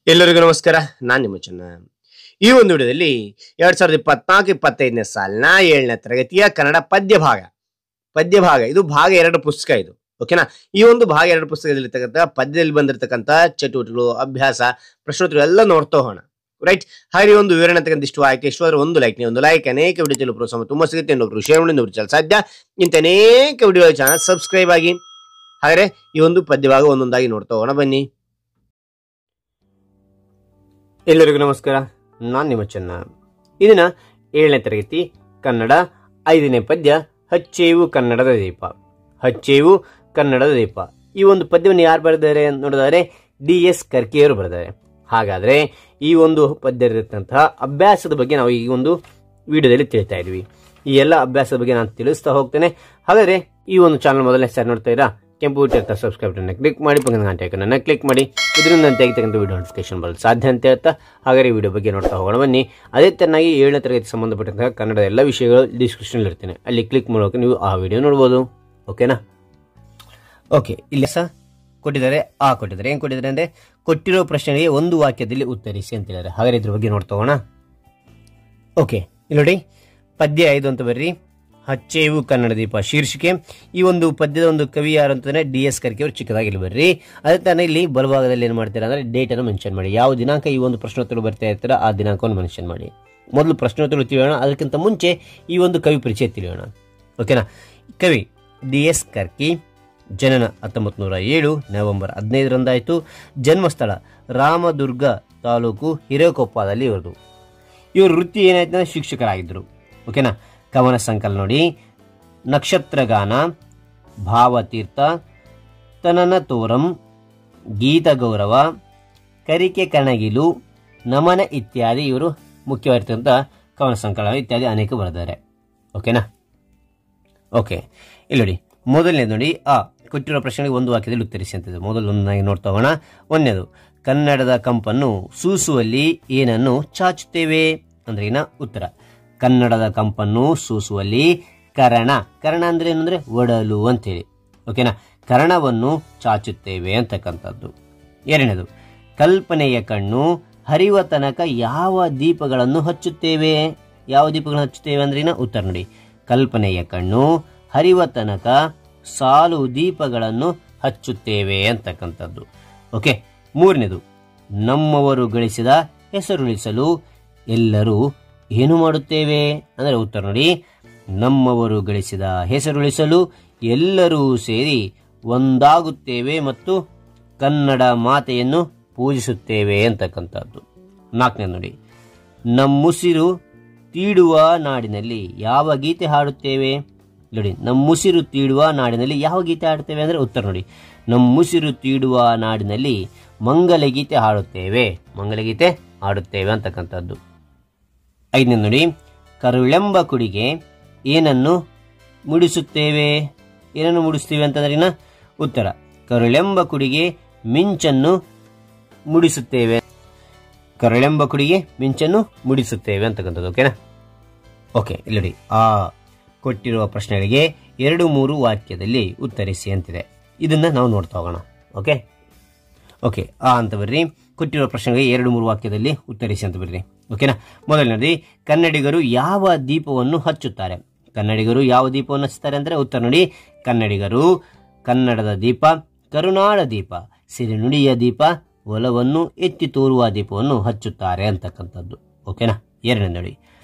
ಎಲ್ಲರಿಗೂ ನಮಸ್ಕಾರ. ನಾನು ನಿಮ್ಮ ಚೆನ್ನ. ಈ ಒಂದು ವಿಡಿಯೋದಲ್ಲಿ 2024-25ನೇ ಸಾಲಿನ 7ನೇ ತರಗತಿಯ ಕನ್ನಡ ಪದ್ಯ ಭಾಗ ಇದು ಭಾಗ 2 ಪುಸ್ತಕ ಇದು. ಓಕೆನಾ. ಈ ಒಂದು ಭಾಗ 2 ಪುಸ್ತಕದಲ್ಲಿರ್ತಕ್ಕಂಥ ಪದ್ಯದಲ್ಲಿ ಬಂದಿರತಕ್ಕಂಥ ಚಟುವಟಿಕೆಗಳು, ಅಭ್ಯಾಸ, ಪ್ರಶ್ನೋತ್ತರಗಳು ಎಲ್ಲ ನೋಡ್ತಾ ಹೋಗೋಣ. ರೈಟ್. ಹಾಗೆ ಒಂದು ವಿವರಣೆ ತಕ್ಕಂಥ ಇಷ್ಟು ಆಯ್ಕೆ, ಇಷ್ಟವಾದ್ರೆ ಒಂದು ಲೈಕ್, ಅನೇಕ ವಿಡಿಯೋ ಪ್ರೋತ್ಸಾಹ ತುಂಬಾ ಸಿಗುತ್ತೆ. ಇನ್ನೊಬ್ರು ಶೇರ್ ಮಾಡಿ, ಇನ್ನೊಬ್ರು ಸಾಧ್ಯ. ಇಂಥ ಅನೇಕ ವಿಡಿಯೋ ಚಾನಲ್ ಸಬ್ಸ್ಕ್ರೈಬ್ ಆಗಿ. ಹಾಗೆ ಈ ಒಂದು ಪದ್ಯ ಭಾಗ ಒಂದೊಂದಾಗಿ ನೋಡ್ತಾ ಹೋಗೋಣ ಬನ್ನಿ. ಎಲ್ಲರಿಗೂ ನಮಸ್ಕಾರ. ನಾನು ನಿಮ್ಮ ಚೆನ್ನ. ಇದನ್ನ 7ನೇ ತರಗತಿ ಕನ್ನಡ 5ನೇ ಪದ್ಯ ಹಚ್ಚೇವು ಕನ್ನಡದ ದೀಪ. ಹಚ್ಚೇವು ಕನ್ನಡದ ದೀಪ. ಈ ಒಂದು ಪದ್ಯವನ್ನು ಯಾರು ಬರೆದಿದ್ದಾರೆ ನೋಡಿದರೆ DS ಕರ್ಕಿಯವರು ಬರೆದಿದ್ದಾರೆ. ಹಾಗಾದ್ರೆ ಈ ಒಂದು ಪದ್ಯ ಇರತಕ್ಕಂತಹ ಅಭ್ಯಾಸದ ಬಗ್ಗೆ ನಾವು ಈ ಒಂದು ವಿಡಿಯೋದಲ್ಲಿ ತಿಳಿತಾ ಇದ್ವಿ. ಈ ಎಲ್ಲ ಅಭ್ಯಾಸದ ಬಗ್ಗೆ ನಾನು ತಿಳಿಸ್ತಾ ಹೋಗ್ತೇನೆ. ಹಾಗಾದ್ರೆ ಈ ಒಂದು ಚಾನಲ್ ಮೊದಲನೇ ಸಾರಿ ನೋಡ್ತಾ ಇರಾ, ಕೆಂಪು ಇರ್ತಾ ಸಬ್ಸ್ಕ್ರೈಬ್ ಬಟನ್ ಕ್ಲಿಕ್ ಮಾಡಿ, ಪಕ್ಕದ ಗಂಟೆ ಐಕಾನ್ ಕ್ಲಿಕ್ ಮಾಡಿ. ಇದರಿಂದ ತೆಗೆತಕ್ಕಂಥ ವಿಡಿಯೋ ನೋಟಿಫಿಕೇಶನ್ ಬರಲು ಸಾಧ್ಯ ಅಂತ ಹೇಳ್ತಾ ಹಾಗಾದ್ರೆ ವಿಡಿಯೋ ಬಗ್ಗೆ ನೋಡ್ತಾ ಹೋಗೋಣ ಬನ್ನಿ. ಅದೇ ತರನಾಗಿ 7ನೇ ತರಗತಿ ಸಂಬಂಧಪಟ್ಟಂತಹ ಕನ್ನಡದ ಎಲ್ಲ ವಿಷಯಗಳು ಡಿಸ್ಕ್ರಿಪ್ಷನ್ ಇರ್ತೇನೆ, ಅಲ್ಲಿ ಕ್ಲಿಕ್ ಮಾಡೋಕೆ ನೀವು ಆ ವಿಡಿಯೋ ನೋಡ್ಬೋದು. ಓಕೆನಾ. ಓಕೆ, ಇಲ್ಲಿ ಕೊಟ್ಟಿದ್ದಾರೆ. ಏನ್ ಕೊಟ್ಟಿದ್ದಾರೆ ಅಂದ್ರೆ, ಕೊಟ್ಟಿರೋ ಪ್ರಶ್ನೆಗೆ ಒಂದು ವಾಕ್ಯದಲ್ಲಿ ಉತ್ತರಿಸಿ ಅಂತ ಹೇಳಿದ್ದಾರೆ. ಹಾಗಾದ್ರೆ ಇದ್ರ ಬಗ್ಗೆ ನೋಡ್ತಾ ಹೋಗೋಣ. ಓಕೆ, ಇಲ್ಲಿ ನೋಡಿ, ಪದ್ಯ 5 ಅಂತ ಬರ್ರಿ. ಹಚ್ಚೇವು ಕನ್ನಡ ದೀಪ ಶೀರ್ಷಿಕೆ. ಈ ಒಂದು ಪದ್ಯದ ಒಂದು ಕವಿ ಯಾರು ಅಂತಂದ್ರೆ DS ಕರ್ಕಿ ಅವರು. ಚಿಕ್ಕದಾಗಿ ಇಲ್ಲಿ ಬರ್ರಿ. ಅದೇ ತರ ಇಲ್ಲಿ ಬಲಭಾಗದಲ್ಲಿ ಏನ್ ಮಾಡ್ತೀರಾ ಅಂದ್ರೆ ಡೇಟ್ ಅನ್ನು ಮೆನ್ಷನ್ ಮಾಡಿ. ಯಾವ ದಿನಾಂಕ ಈ ಒಂದು ಪ್ರಶ್ನೋತ್ತರ ಬರ್ತಾ ಇರ್ತಾರ ಆ ದಿನಾಂಕವನ್ನು ಮೆನ್ಷನ್ ಮಾಡಿ. ಮೊದಲು ಪ್ರಶ್ನೋತ್ತರ ತಿಳಿಯೋಣ, ಅದಕ್ಕಿಂತ ಮುಂಚೆ ಈ ಒಂದು ಕವಿ ಪರಿಚಯ ತಿಳಿಯೋಣ. ಓಕೆನಾ. ಕವಿ DS ಕರ್ಕಿ. ಜನನ 1907 ನವೆಂಬರ್ 15ರಂದಾಯಿತು. ಜನ್ಮಸ್ಥಳ ರಾಮದುರ್ಗ ತಾಲೂಕು ಹಿರೇಕೊಪ್ಪದಲ್ಲಿ ಇರೋದು. ಇವರು ವೃತ್ತಿ ಏನಾಯ್ತು ಅಂದ್ರೆ ಶಿಕ್ಷಕರಾಗಿದ್ದರು. ಓಕೆನಾ. ಕವನ ಸಂಕಲನ ನೋಡಿ, ನಕ್ಷತ್ರಗಾನ, ಭಾವತೀರ್ಥ, ತನನ ತೋರಂ, ಗೀತ ಗೌರವ, ಕರಿಕೆ ಕಣಗಿಲು, ನಮನ ಇತ್ಯಾದಿ ಇವರು ಮುಖ್ಯವಾಗಿರ್ತಕ್ಕಂಥ ಕವನ ಸಂಕಲನ ಇತ್ಯಾದಿ ಅನೇಕ ಬರೆದಿದ್ದಾರೆ. ಓಕೆನಾ. ಓಕೆ, ಇಲ್ಲಿ ನೋಡಿ, ಮೊದಲನೇದು ನೋಡಿ, ಕೊಟ್ಟಿರೋ ಪ್ರಶ್ನೆಗೆ ಒಂದು ವಾಕ್ಯದಲ್ಲಿ ಉತ್ತರಿಸಿ ಅಂತಿದೆ. ಮೊದಲು ಒಂದಾಗಿ ನೋಡ್ತಾ ಹೋಗೋಣ. ಒಂದನೇದು, ಕನ್ನಡದ ಕಂಪನ್ನು ಸೂಸುವಲ್ಲಿ ಏನನ್ನು ಚಾಚುತ್ತೇವೆ ಅಂದ್ರೆ ಉತ್ತರ. ಕನ್ನಡದ ಕಂಪನ್ನು ಸೂಸುವಲ್ಲಿ ಕರಣ ಅಂದ್ರೆ ಏನಂದ್ರೆ ಒಡಲು ಅಂತೇಳಿ. ಓಕೆನಾ. ಕರ್ಣವನ್ನು ಚಾಚುತ್ತೇವೆ ಅಂತಕ್ಕಂಥದ್ದು. ಎರಡನೇದು, ಕಲ್ಪನೆಯ ಕಣ್ಣು ಹರಿವ ತನಕ ಯಾವ ದೀಪಗಳನ್ನು ಹಚ್ಚುತ್ತೇವೆ. ಯಾವ ದೀಪಗಳನ್ನು ಹಚ್ಚುತ್ತೇವೆ ಅಂದ್ರೆ ಉತ್ತರ ನೋಡಿ. ಕಲ್ಪನೆಯ ಕಣ್ಣು ಹರಿವ ತನಕ ಸಾಲು ದೀಪಗಳನ್ನು ಹಚ್ಚುತ್ತೇವೆ ಅಂತಕ್ಕಂಥದ್ದು. ಓಕೆ. ಮೂರನೇದು, ನಮ್ಮವರು ಗಳಿಸಿದ ಹೆಸರುಳಿಸಲು ಎಲ್ಲರೂ ಏನು ಮಾಡುತ್ತೇವೆ ಅಂದ್ರೆ ಉತ್ತರ ನೋಡಿ. ನಮ್ಮವರು ಗಳಿಸಿದ ಹೆಸರುಳಿಸಲು ಎಲ್ಲರೂ ಸೇರಿ ಒಂದಾಗುತ್ತೇವೆ ಮತ್ತು ಕನ್ನಡ ಮಾತೆಯನ್ನು ಪೂಜಿಸುತ್ತೇವೆ ಅಂತಕ್ಕಂಥದ್ದು. ನಾಲ್ಕನೇ ನೋಡಿ, ನಮ್ಮುಸಿರು ತೀಡುವ ನಾಡಿನಲ್ಲಿ ಯಾವ ಗೀತೆ ಹಾಡುತ್ತೇವೆ ನೋಡಿ. ನಮ್ಮುಸಿರು ತೀಡುವ ನಾಡಿನಲ್ಲಿ ಯಾವ ಗೀತೆ ಹಾಡುತ್ತೇವೆ ಅಂದ್ರೆ ಉತ್ತರ ನೋಡಿ. ನಮ್ಮುಸಿರು ತೀಡುವ ನಾಡಿನಲ್ಲಿ ಮಂಗಲಗೀತೆ ಹಾಡುತ್ತೇವೆ ಅಂತಕ್ಕಂಥದ್ದು. ಐದನೇ ನೋಡಿ, ಕರುಳೆಂಬ ಕುಡಿಗೆ ಏನನ್ನು ಮುಡಿಸುತ್ತೇವೆ ಅಂತಂದ್ರೆ ಉತ್ತರ. ಕರುಳೆಂಬ ಕುಡಿಗೆ ಮಿಂಚನ್ನು ಮುಡಿಸುತ್ತೇವೆ. ಅಂತಕ್ಕಂಥದ್ದು. ಓಕೆನಾ. ಓಕೆ, ಇಲ್ಲಿ ನೋಡಿ, ಕೊಟ್ಟಿರುವ ಪ್ರಶ್ನೆಗಳಿಗೆ 2-3 ವಾಕ್ಯದಲ್ಲಿ ಉತ್ತರಿಸಿ ಅಂತಿದೆ. ಇದನ್ನ ನಾವು ನೋಡ್ತಾ ಹೋಗೋಣ. ಓಕೆ, ಅಂತ ಬರ್ರಿ. ಕೊಟ್ಟಿರುವ ಪ್ರಶ್ನೆಗಳಿಗೆ 2-3 ವಾಕ್ಯದಲ್ಲಿ ಉತ್ತರಿಸಿ ಅಂತ ಬರ್ರಿ. ಓಕೆನಾ. ಮೊದಲನೇದು, ಕನ್ನಡಿಗರು ಯಾವ ದೀಪವನ್ನು ಹಚ್ಚುತ್ತಾರೆ ಅಂದ್ರೆ ಉತ್ತರ ನೋಡಿ. ಕನ್ನಡಿಗರು ಕನ್ನಡದ ದೀಪ, ಕರುನಾಡ ದೀಪ, ಸಿರಿನುಡಿಯ ದೀಪ, ಒಲವನ್ನು ಎತ್ತಿ ತೋರುವ ದೀಪವನ್ನು ಹಚ್ಚುತ್ತಾರೆ ಅಂತಕ್ಕಂಥದ್ದು. ಓಕೆನಾ. ಎರಡನೇ ನೋಡಿ,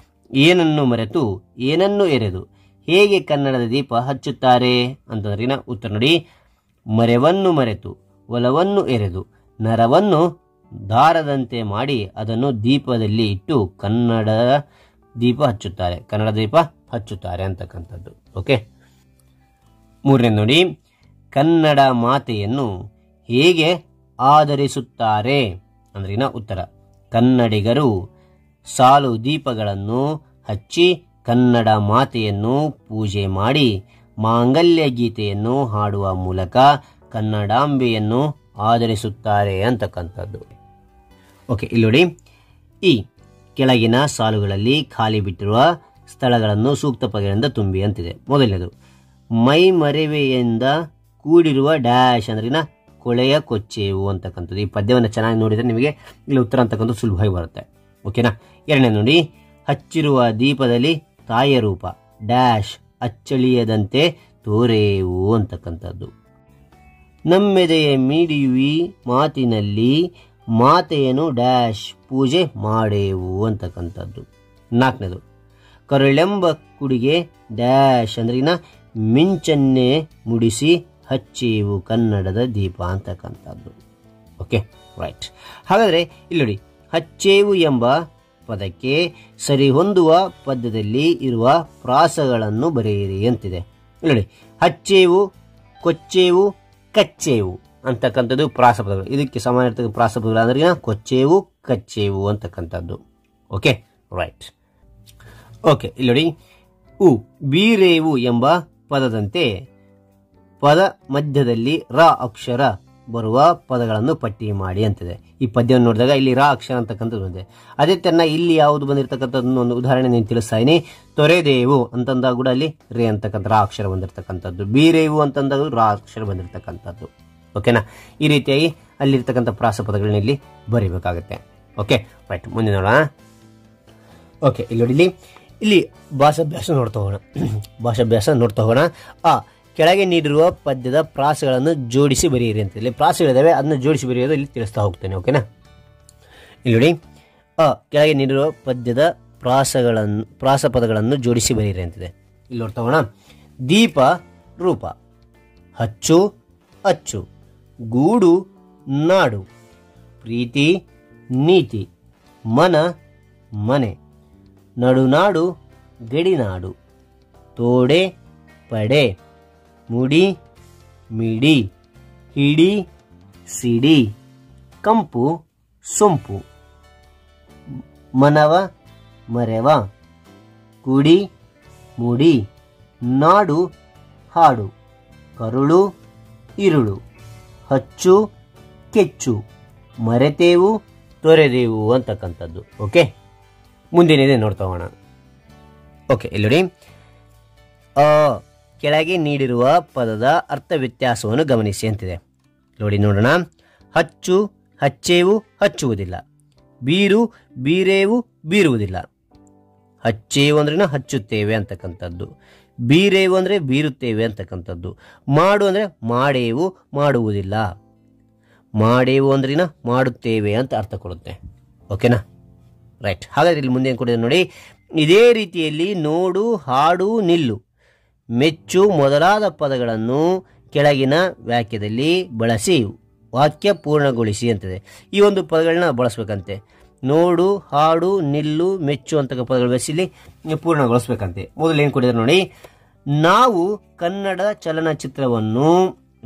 ಏನನ್ನು ಮರೆತು ಏನನ್ನು ಎರೆದು ಹೇಗೆ ಕನ್ನಡದ ದೀಪ ಹಚ್ಚುತ್ತಾರೆ ಅಂತಂದ್ರೆ ಉತ್ತರ ನೋಡಿ. ಮರೆವನ್ನು ಮರೆತು ಒಲವನ್ನು ಎರೆದು ನರವನ್ನು ದಾರದಂತೆ ಮಾಡಿ ಅದನ್ನು ದೀಪದಲ್ಲಿ ಇಟ್ಟು ಕನ್ನಡ ದೀಪ ಹಚ್ಚುತ್ತಾರೆ ಅಂತಕ್ಕಂಥದ್ದು. ಓಕೆ. ಮೂರನೇ ನೋಡಿ, ಕನ್ನಡ ಮಾತೆಯನ್ನು ಹೇಗೆ ಆಧರಿಸುತ್ತಾರೆ ಅಂದ್ರೆ ಉತ್ತರ. ಕನ್ನಡಿಗರು ಸಾಲು ದೀಪಗಳನ್ನು ಹಚ್ಚಿ ಕನ್ನಡ ಮಾತೆಯನ್ನು ಪೂಜೆ ಮಾಡಿ ಮಾಂಗಲ್ಯ ಗೀತೆಯನ್ನು ಹಾಡುವ ಮೂಲಕ ಕನ್ನಡಾಂಬೆಯನ್ನು ಆಧರಿಸುತ್ತಾರೆ ಅಂತಕ್ಕಂಥದ್ದು. ಓಕೆ, ಇಲ್ಲಿ ನೋಡಿ, ಈ ಕೆಳಗಿನ ಸಾಲುಗಳಲ್ಲಿ ಖಾಲಿ ಬಿಟ್ಟಿರುವ ಸ್ಥಳಗಳನ್ನು ಸೂಕ್ತ ಪದಗಳಿಂದ ತುಂಬಿ ಅಂತಿದೆ. ಮೊದಲನೇದು, ಮೈ ಮರೆವೆಯಿಂದ ಕೂಡಿರುವ ಡ್ಯಾಶ್ ಅಂದ್ರಿನ ಕೊಳೆಯ ಕೊಚ್ಚೇವು ಅಂತಕ್ಕಂಥದ್ದು. ಈ ಪದ್ಯವನ್ನು ಚೆನ್ನಾಗಿ ನೋಡಿದರೆ ನಿಮಗೆ ಇಲ್ಲಿ ಉತ್ತರ ಅಂತಕ್ಕಂಥದ್ದು ಸುಲಭವಾಗಿ ಬರುತ್ತೆ. ಓಕೆನಾ. ಎರಡನೇ ನೋಡಿ, ಹಚ್ಚಿರುವ ದೀಪದಲ್ಲಿ ತಾಯಿಯ ರೂಪ ಡ್ಯಾಶ್ ಅಚ್ಚಳಿಯದಂತೆ ತೋರೇವು ಅಂತಕ್ಕಂಥದ್ದು. ನಮ್ಮೆದೆಯ ಮಿಡಿಯುವಿ ಮಾತಿನಲ್ಲಿ ಮಾತೆಯನ್ನು ಡ್ಯಾಶ್ ಪೂಜೆ ಮಾಡೇವು ಅಂತಕ್ಕಂಥದ್ದು. ನಾಲ್ಕನೇದು, ಕರುಳೆಂಬ ಕುಡಿಗೆ ಡ್ಯಾಶ್ ಅಂದ್ರಿನ ಮಿಂಚನ್ನೇ ಮುಡಿಸಿ ಹಚ್ಚೇವು ಕನ್ನಡದ ದೀಪ ಅಂತಕ್ಕಂಥದ್ದು. Okay, right. ಹಾಗಾದರೆ ಇಲ್ಲಿ ನೋಡಿ, ಹಚ್ಚೇವು ಎಂಬ ಪದಕ್ಕೆ ಸರಿ ಹೊಂದುವ ಪದ್ಯದಲ್ಲಿ ಇರುವ ಪ್ರಾಸಗಳನ್ನು ಬರೆಯಿರಿ ಅಂತಿದೆ. ಇಲ್ಲಿ ನೋಡಿ, ಹಚ್ಚೇವು, ಕೊಚ್ಚೇವು, ಕಚ್ಚೇವು ಅಂತಕ್ಕಂಥದ್ದು ಪ್ರಾಸಪದಗಳು. ಇದಕ್ಕೆ ಸಮಾನ ಇರ್ತಕ್ಕಂಥ ಪ್ರಾಸಪದಗಳು ಅಂದ್ರೆ ಕೊಚ್ಚೇವು, ಕಚ್ಚೇವು ಅಂತಕ್ಕಂಥದ್ದು. Okay, right. ಓಕೆ, ಇಲ್ಲಿ ನೋಡಿ, ಬೀರೇವು ಎಂಬ ಪದದಂತೆ ಪದ ಮಧ್ಯದಲ್ಲಿ ರ ಅಕ್ಷರ ಬರುವ ಪದಗಳನ್ನು ಪಟ್ಟಿ ಮಾಡಿ ಅಂತಿದೆ. ಈ ಪದ್ಯವನ್ನು ನೋಡಿದಾಗ ಇಲ್ಲಿ ರ ಅಕ್ಷರ ಅಂತಕ್ಕಂಥದ್ದು ಬಂದಿದೆ. ಅದೇ ತರ ಇಲ್ಲಿ ಯಾವುದು ಬಂದಿರತಕ್ಕಂಥದ್ದು ಒಂದು ಉದಾಹರಣೆ నేను ತಿಳಿಸ್ತಾಯಿನಿ. ತೊರೆದೇವು ಅಂತಂದಾಗ ಕೂಡ ಅಲ್ಲಿ ರೇ ಅಂತಕ್ಕಂಥ ರ ಅಕ್ಷರ ಬಂದಿರತಕ್ಕಂಥದ್ದು, ಬೀರೇವು ಅಂತಂದಾಗ ರ ಅಕ್ಷರ ಬಂದಿರತಕ್ಕಂಥದ್ದು. ಓಕೆನಾ. ಈ ರೀತಿಯಾಗಿ ಅಲ್ಲಿರ್ತಕ್ಕಂಥ ಪ್ರಾಸಪದಗಳನ್ನ ಇಲ್ಲಿ ಬರೀಬೇಕಾಗುತ್ತೆ. Okay, right. ಮುಂದೆ ನೋಡೋಣ. ಓಕೆ, ಇಲ್ಲಿ ನೋಡಿ, ಇಲ್ಲಿ ಭಾಷಾಭ್ಯಾಸ ನೋಡ್ತಾ ಹೋಗೋಣ. ಕೆಳಗೆ ನೀಡಿರುವ ಪದ್ಯದ ಪ್ರಾಸಗಳನ್ನು ಜೋಡಿಸಿ ಬರೆಯಿರಿ ಅಂತ. ಇಲ್ಲಿ ಪ್ರಾಸಗಳಿದಾವೆ, ಅದನ್ನ ಜೋಡಿಸಿ ಬರೆಯೋದು ಇಲ್ಲಿ ತಿಳಿಸ್ತಾ ಹೋಗ್ತೇನೆ. ಓಕೆನಾ. ಇಲ್ಲಿ ನೋಡಿ, ಕೆಳಗೆ ನೀಡಿರುವ ಪದ್ಯದ ಪ್ರಾಸಪದಗಳನ್ನು ಜೋಡಿಸಿ ಬರೆಯಿರಿ ಅಂತಿದೆ. ಇಲ್ಲಿ ನೋಡ್ತಾ ಹೋಗೋಣ. ದೀಪ ರೂಪ, ಹಚ್ಚು ಅಚ್ಚು, ಗೂಡು ನಾಡು, ಪ್ರೀತಿ ನೀತಿ, ಮನ ಮನೆ, ನಡುನಾಡು ಗಡಿನಾಡು, ತೋಡೆ ಪಡೆ, ಮುಡಿ ಮಿಡಿ, ಹಿಡಿ ಸಿಡಿ, ಕಂಪು ಸೊಂಪು, ಮನವ ಮರೆವ, ಕುಡಿ ಮುಡಿ, ನಾಡು ಹಾಡು, ಕರುಳು ಇರುಳು, ಹಚ್ಚು ಕೆಚ್ಚು, ಮರೆತೇವು ತೊರೆದೇವು ಅಂತಕ್ಕಂಥದ್ದು. ಓಕೆ, ಮುಂದಿನಿದೆ ನೋಡ್ತಾ ಹೋಗೋಣ. ಓಕೆ, ಇಲ್ಲಿ ನೋಡಿ, ಕೆಳಗೆ ನೀಡಿರುವ ಪದದ ಅರ್ಥ ವ್ಯತ್ಯಾಸವನ್ನು ಗಮನಿಸಿ ಅಂತಿದೆ. ನೋಡಿ, ನೋಡೋಣ. ಹಚ್ಚು ಹಚ್ಚೇವು, ಹಚ್ಚುವುದಿಲ್ಲ. ಬೀರು ಬೀರೇವು, ಬೀರುವುದಿಲ್ಲ. ಹಚ್ಚೇವು ಅಂದ್ರೆ ಹಚ್ಚುತ್ತೇವೆ ಅಂತಕ್ಕಂಥದ್ದು, ಬೀರೇವು ಅಂದ್ರೆ ಬೀರುತ್ತೇವೆ ಅಂತಕ್ಕಂಥದ್ದು, ಮಾಡು ಅಂದ್ರೆ ಮಾಡೇವು, ಮಾಡುವುದಿಲ್ಲ. ಮಾಡೇವು ಅಂದ್ರಿನ ಮಾಡುತ್ತೇವೆ ಅಂತ ಅರ್ಥ ಕೊಡುತ್ತೆ. ಓಕೆನಾ, ರೈಟ್. ಹಾಗಾದ್ರೆ ಇಲ್ಲಿ ಮುಂದೆ ಕೊಡಿದ್ರೆ ನೋಡಿ, ಇದೇ ರೀತಿಯಲ್ಲಿ ನೋಡು, ಹಾಡು, ನಿಲ್ಲು, ಮೆಚ್ಚು ಮೊದಲಾದ ಪದಗಳನ್ನು ಕೆಳಗಿನ ವಾಕ್ಯದಲ್ಲಿ ಬಳಸಿ ವಾಕ್ಯ ಪೂರ್ಣಗೊಳಿಸಿ ಅಂತಿದೆ. ಈ ಒಂದು ಪದಗಳನ್ನ ಬಳಸ್ಬೇಕಂತೆ. ನೋಡು, ಹಾಡು, ನಿಲ್ಲು, ಮೆಚ್ಚು ಅಂತಕ್ಕ ಪದಗಳು ಬಳಸಿ ಇಲ್ಲಿ ಪೂರ್ಣಗೊಳಿಸ್ಬೇಕಂತೆ. ಮೊದಲು ಏನು ಕೊಡಿದ್ರೆ ನೋಡಿ, ನಾವು ಕನ್ನಡ ಚಲನಚಿತ್ರವನ್ನು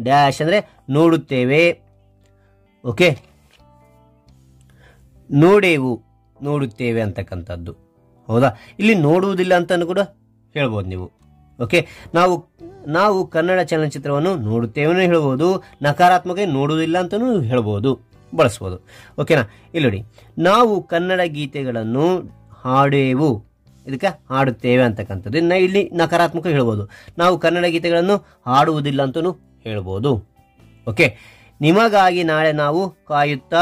ಡ್ಯಾಶ್ ಅಂದ್ರೆ ನೋಡುತ್ತೇವೆ. ಓಕೆ, ನೋಡೇವು, ನೋಡುತ್ತೇವೆ ಅಂತಕ್ಕಂಥದ್ದು. ಹೌದಾ. ಇಲ್ಲಿ ನೋಡುವುದಿಲ್ಲ ಅಂತ ಕೂಡ ಹೇಳ್ಬೋದು ನೀವು. ಓಕೆ, ನಾವು ಕನ್ನಡ ಚಲನಚಿತ್ರವನ್ನು ನೋಡುತ್ತೇವೆ ಹೇಳ್ಬೋದು, ನಕಾರಾತ್ಮಕ ನೋಡುವುದಿಲ್ಲ ಅಂತಲೂ ಹೇಳ್ಬೋದು, ಬಳಸ್ಬೋದು. ಓಕೆನಾ. ಇಲ್ಲಿ ನೋಡಿ, ನಾವು ಕನ್ನಡ ಗೀತೆಗಳನ್ನು ಹಾಡೇವು, ಇದಕ್ಕೆ ಹಾಡುತ್ತೇವೆ ಅಂತಕ್ಕಂಥದ್ದು. ಇಲ್ಲಿ ನಕಾರಾತ್ಮಕ ಹೇಳ್ಬೋದು. ನಾವು ಕನ್ನಡ ಗೀತೆಗಳನ್ನು ಹಾಡುವುದಿಲ್ಲ ಅಂತಲೂ ಹೇಳ್ಬೋದು. ಓಕೆ, ನಿಮಗಾಗಿ ನಾಳೆ ನಾವು ಕಾಯುತ್ತಾ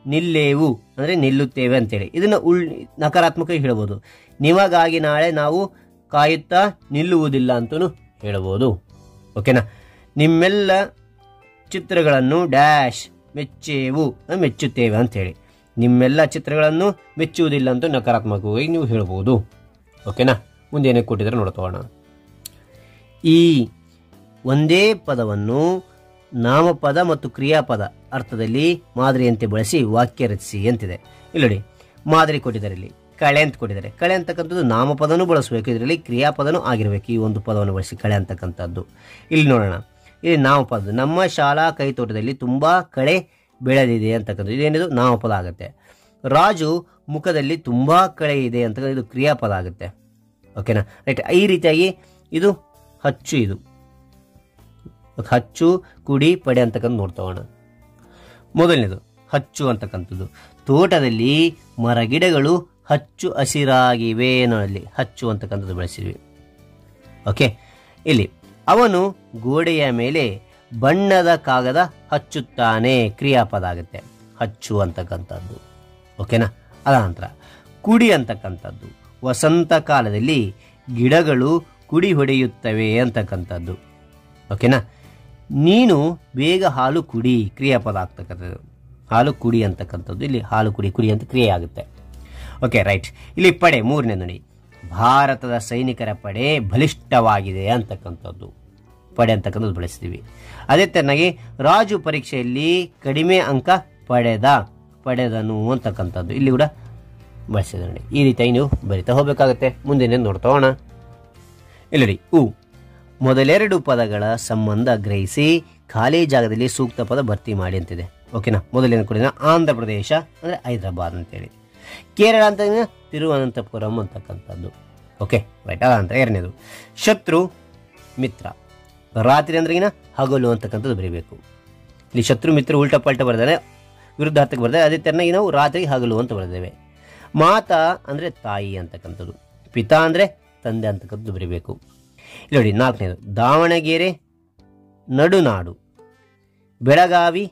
ನಿಲ್ಲೇವು ಅಂದರೆ ನಿಲ್ಲುತ್ತೇವೆ ಅಂತೇಳಿ ಇದನ್ನು ನಕಾರಾತ್ಮಕ ಹೇಳ್ಬೋದು. ನಿಮಗಾಗಿ ನಾಳೆ ನಾವು ಕಾಯುತ್ತಾ ನಿಲ್ಲುವುದಿಲ್ಲ ಅಂತಲೂ ಹೇಳ್ಬೋದು. ಓಕೆನಾ. ನಿಮ್ಮೆಲ್ಲ ಚಿತ್ರಗಳನ್ನು ಡ್ಯಾಶ್ ಮೆಚ್ಚೇವು, ಮೆಚ್ಚುತ್ತೇವೆ ಅಂತೇಳಿ. ನಿಮ್ಮೆಲ್ಲ ಚಿತ್ರಗಳನ್ನು ಮೆಚ್ಚುವುದಿಲ್ಲ ಅಂತ ನಕಾರಾತ್ಮಕವಾಗಿ ನೀವು ಹೇಳ್ಬೋದು. ಓಕೆನಾ. ಮುಂದೆ ಏನೇ ಕೊಟ್ಟಿದ್ದಾರೆ ನೋಡ್ತೋಣ. ಈ ಒಂದೇ ಪದವನ್ನು ನಾಮಪದ ಮತ್ತು ಕ್ರಿಯಾಪದ ಅರ್ಥದಲ್ಲಿ ಮಾದರಿಯಂತೆ ಬಳಸಿ ವಾಕ್ಯ ರಚಿಸಿ ಅಂತಿದೆ. ಇಲ್ಲಿ ನೋಡಿ, ಮಾದರಿ ಕೊಟ್ಟಿದ್ದಾರೆ. ಇಲ್ಲಿ ಕಳೆ ಅಂತ ಕೊಟ್ಟಿದ್ದಾರೆ. ಕಳೆ ಅಂತಕ್ಕಂಥದ್ದು ನಾಮಪದನೂ ಬಳಸಬೇಕು, ಇದರಲ್ಲಿ ಕ್ರಿಯಾಪದನೂ ಆಗಿರಬೇಕು. ಈ ಒಂದು ಪದವನ್ನು ಬಳಸಿ ಕಳೆ ಅಂತಕ್ಕಂಥದ್ದು. ಇಲ್ಲಿ ನೋಡೋಣ, ಇಲ್ಲಿ ನಾಮಪದ. ನಮ್ಮ ಶಾಲಾ ಕೈತೋಟದಲ್ಲಿ ತುಂಬಾ ಕಳೆ ಬೆಳೆದಿದೆ ಅಂತಕ್ಕಂಥದ್ದು ಇದೇನಿದು ನಾಮಪದ ಆಗುತ್ತೆ. ರಾಜು ಮುಖದಲ್ಲಿ ತುಂಬಾ ಕಳೆ ಇದೆ ಅಂತಕ್ಕಂಥ ಇದು ಕ್ರಿಯಾಪದ ಆಗುತ್ತೆ. ಓಕೆನಾ, ರೈಟ್. ಈ ರೀತಿಯಾಗಿ ಇದು ಹಚ್ಚು, ಇದು ಹಚ್ಚು, ಕುಡಿ, ಪಡೆ ಅಂತಕ್ಕಂಥ ನೋಡ್ತೋಣ. ಮೊದಲನೇದು ಹಚ್ಚು ಅಂತಕ್ಕಂಥದ್ದು. ತೋಟದಲ್ಲಿ ಮರಗಿಡಗಳು ಹಚ್ಚು ಹಸಿರಾಗಿವೆ ಅನ್ನೋಲ್ಲಿ ಹಚ್ಚು ಅಂತಕ್ಕಂಥದ್ದು ಬಳಸಿದ್ವಿ. ಓಕೆ, ಇಲ್ಲಿ ಅವನು ಗೋಡೆಯ ಮೇಲೆ ಬಣ್ಣದ ಕಾಗದ ಹಚ್ಚುತ್ತಾನೆ, ಕ್ರಿಯಾಪದ ಆಗುತ್ತೆ ಹಚ್ಚು ಅಂತಕ್ಕಂಥದ್ದು. ಓಕೆನಾ. ಅದ ನಂತರ ಕುಡಿ ಅಂತಕ್ಕಂಥದ್ದು, ವಸಂತ ಕಾಲದಲ್ಲಿ ಗಿಡಗಳು ಕುಡಿ ಹೊಡೆಯುತ್ತವೆ ಅಂತಕ್ಕಂಥದ್ದು. ಓಕೆನಾ. ನೀನು ಬೇಗ ಹಾಲು ಕುಡಿ, ಕ್ರಿಯಾಪದ ಆಗ್ತಕ್ಕಂಥದ್ದು. ಹಾಲು ಕುಡಿ ಅಂತಕ್ಕಂಥದ್ದು ಇಲ್ಲಿ ಹಾಲು ಕುಡಿ, ಕುಡಿ ಅಂತ ಕ್ರಿಯೆ ಆಗುತ್ತೆ. Okay right. ಇಲ್ಲಿ ಪಡೆ ಮೂರನೇ ನೋಡಿ, ಭಾರತದ ಸೈನಿಕರ ಪಡೆ ಬಲಿಷ್ಠವಾಗಿದೆ ಅಂತಕ್ಕಂಥದ್ದು. ಪಡೆ ಅಂತಕ್ಕಂಥದ್ದು ಬಳಸ್ತೀವಿ. ಅದೇ ತೆರನಾಗಿ ರಾಜು ಪರೀಕ್ಷೆಯಲ್ಲಿ ಕಡಿಮೆ ಅಂಕ ಪಡೆದನು ಅಂತಕ್ಕಂಥದ್ದು ಇಲ್ಲಿ ಕೂಡ ಬಳಸಿದ ನೋಡಿ. ಈ ರೀತಿಯಾಗಿ ನೀವು ಬರಿತಾ ಹೋಗಬೇಕಾಗುತ್ತೆ. ಮುಂದೆ ನೋಡ್ತಾ ಹೋಗೋಣ. ಇಲ್ಲಿ ಮೊದಲೆರಡು ಪದಗಳ ಸಂಬಂಧ ಗ್ರಹಿಸಿ ಖಾಲಿ ಜಾಗದಲ್ಲಿ ಸೂಕ್ತ ಪದ ಭರ್ತಿ ಮಾಡಿ ಅಂತಿದೆ. ಓಕೆನಾ. ಮೊದಲನೇ ಕೂಡ ಆಂಧ್ರ ಪ್ರದೇಶ ಅಂದರೆ ಹೈದರಾಬಾದ್ ಅಂತೇಳಿ, ಕೇರಳ ಅಂತ ತಿರುವನಂತಪುರಂ ಅಂತಕ್ಕಂಥದ್ದು. Okay right. ಅದಂತ ಎರಡನೇದು ಶತ್ರು ಮಿತ್ರ, ರಾತ್ರಿ ಅಂದ್ರೆಗಿನ ಹಗಲು ಅಂತಕ್ಕಂಥದ್ದು ಬರೀಬೇಕು. ಇಲ್ಲಿ ಶತ್ರು ಮಿತ್ರ ಉಲ್ಟಾ ಪಲ್ಟ ಬರ್ತಾರೆ, ವಿರುದ್ಧಾರ್ಥಕ್ಕೆ ಬರ್ತಾರೆ. ಅದೇ ತೆರನಾಗಿ ನಾವು ರಾತ್ರಿ ಹಗಲು ಅಂತ ಬರೆದೇವೆ. ಮಾತಾ ಅಂದರೆ ತಾಯಿ ಅಂತಕ್ಕಂಥದ್ದು, ಪಿತಾ ಅಂದರೆ ತಂದೆ ಅಂತಕ್ಕಂಥದ್ದು ಬರೀಬೇಕು. ಇಲ್ಲಿ ನೋಡಿ ನಾಲ್ಕನೇದು ದಾವಣಗೆರೆ ನಡುನಾಡು, ಬೆಳಗಾವಿ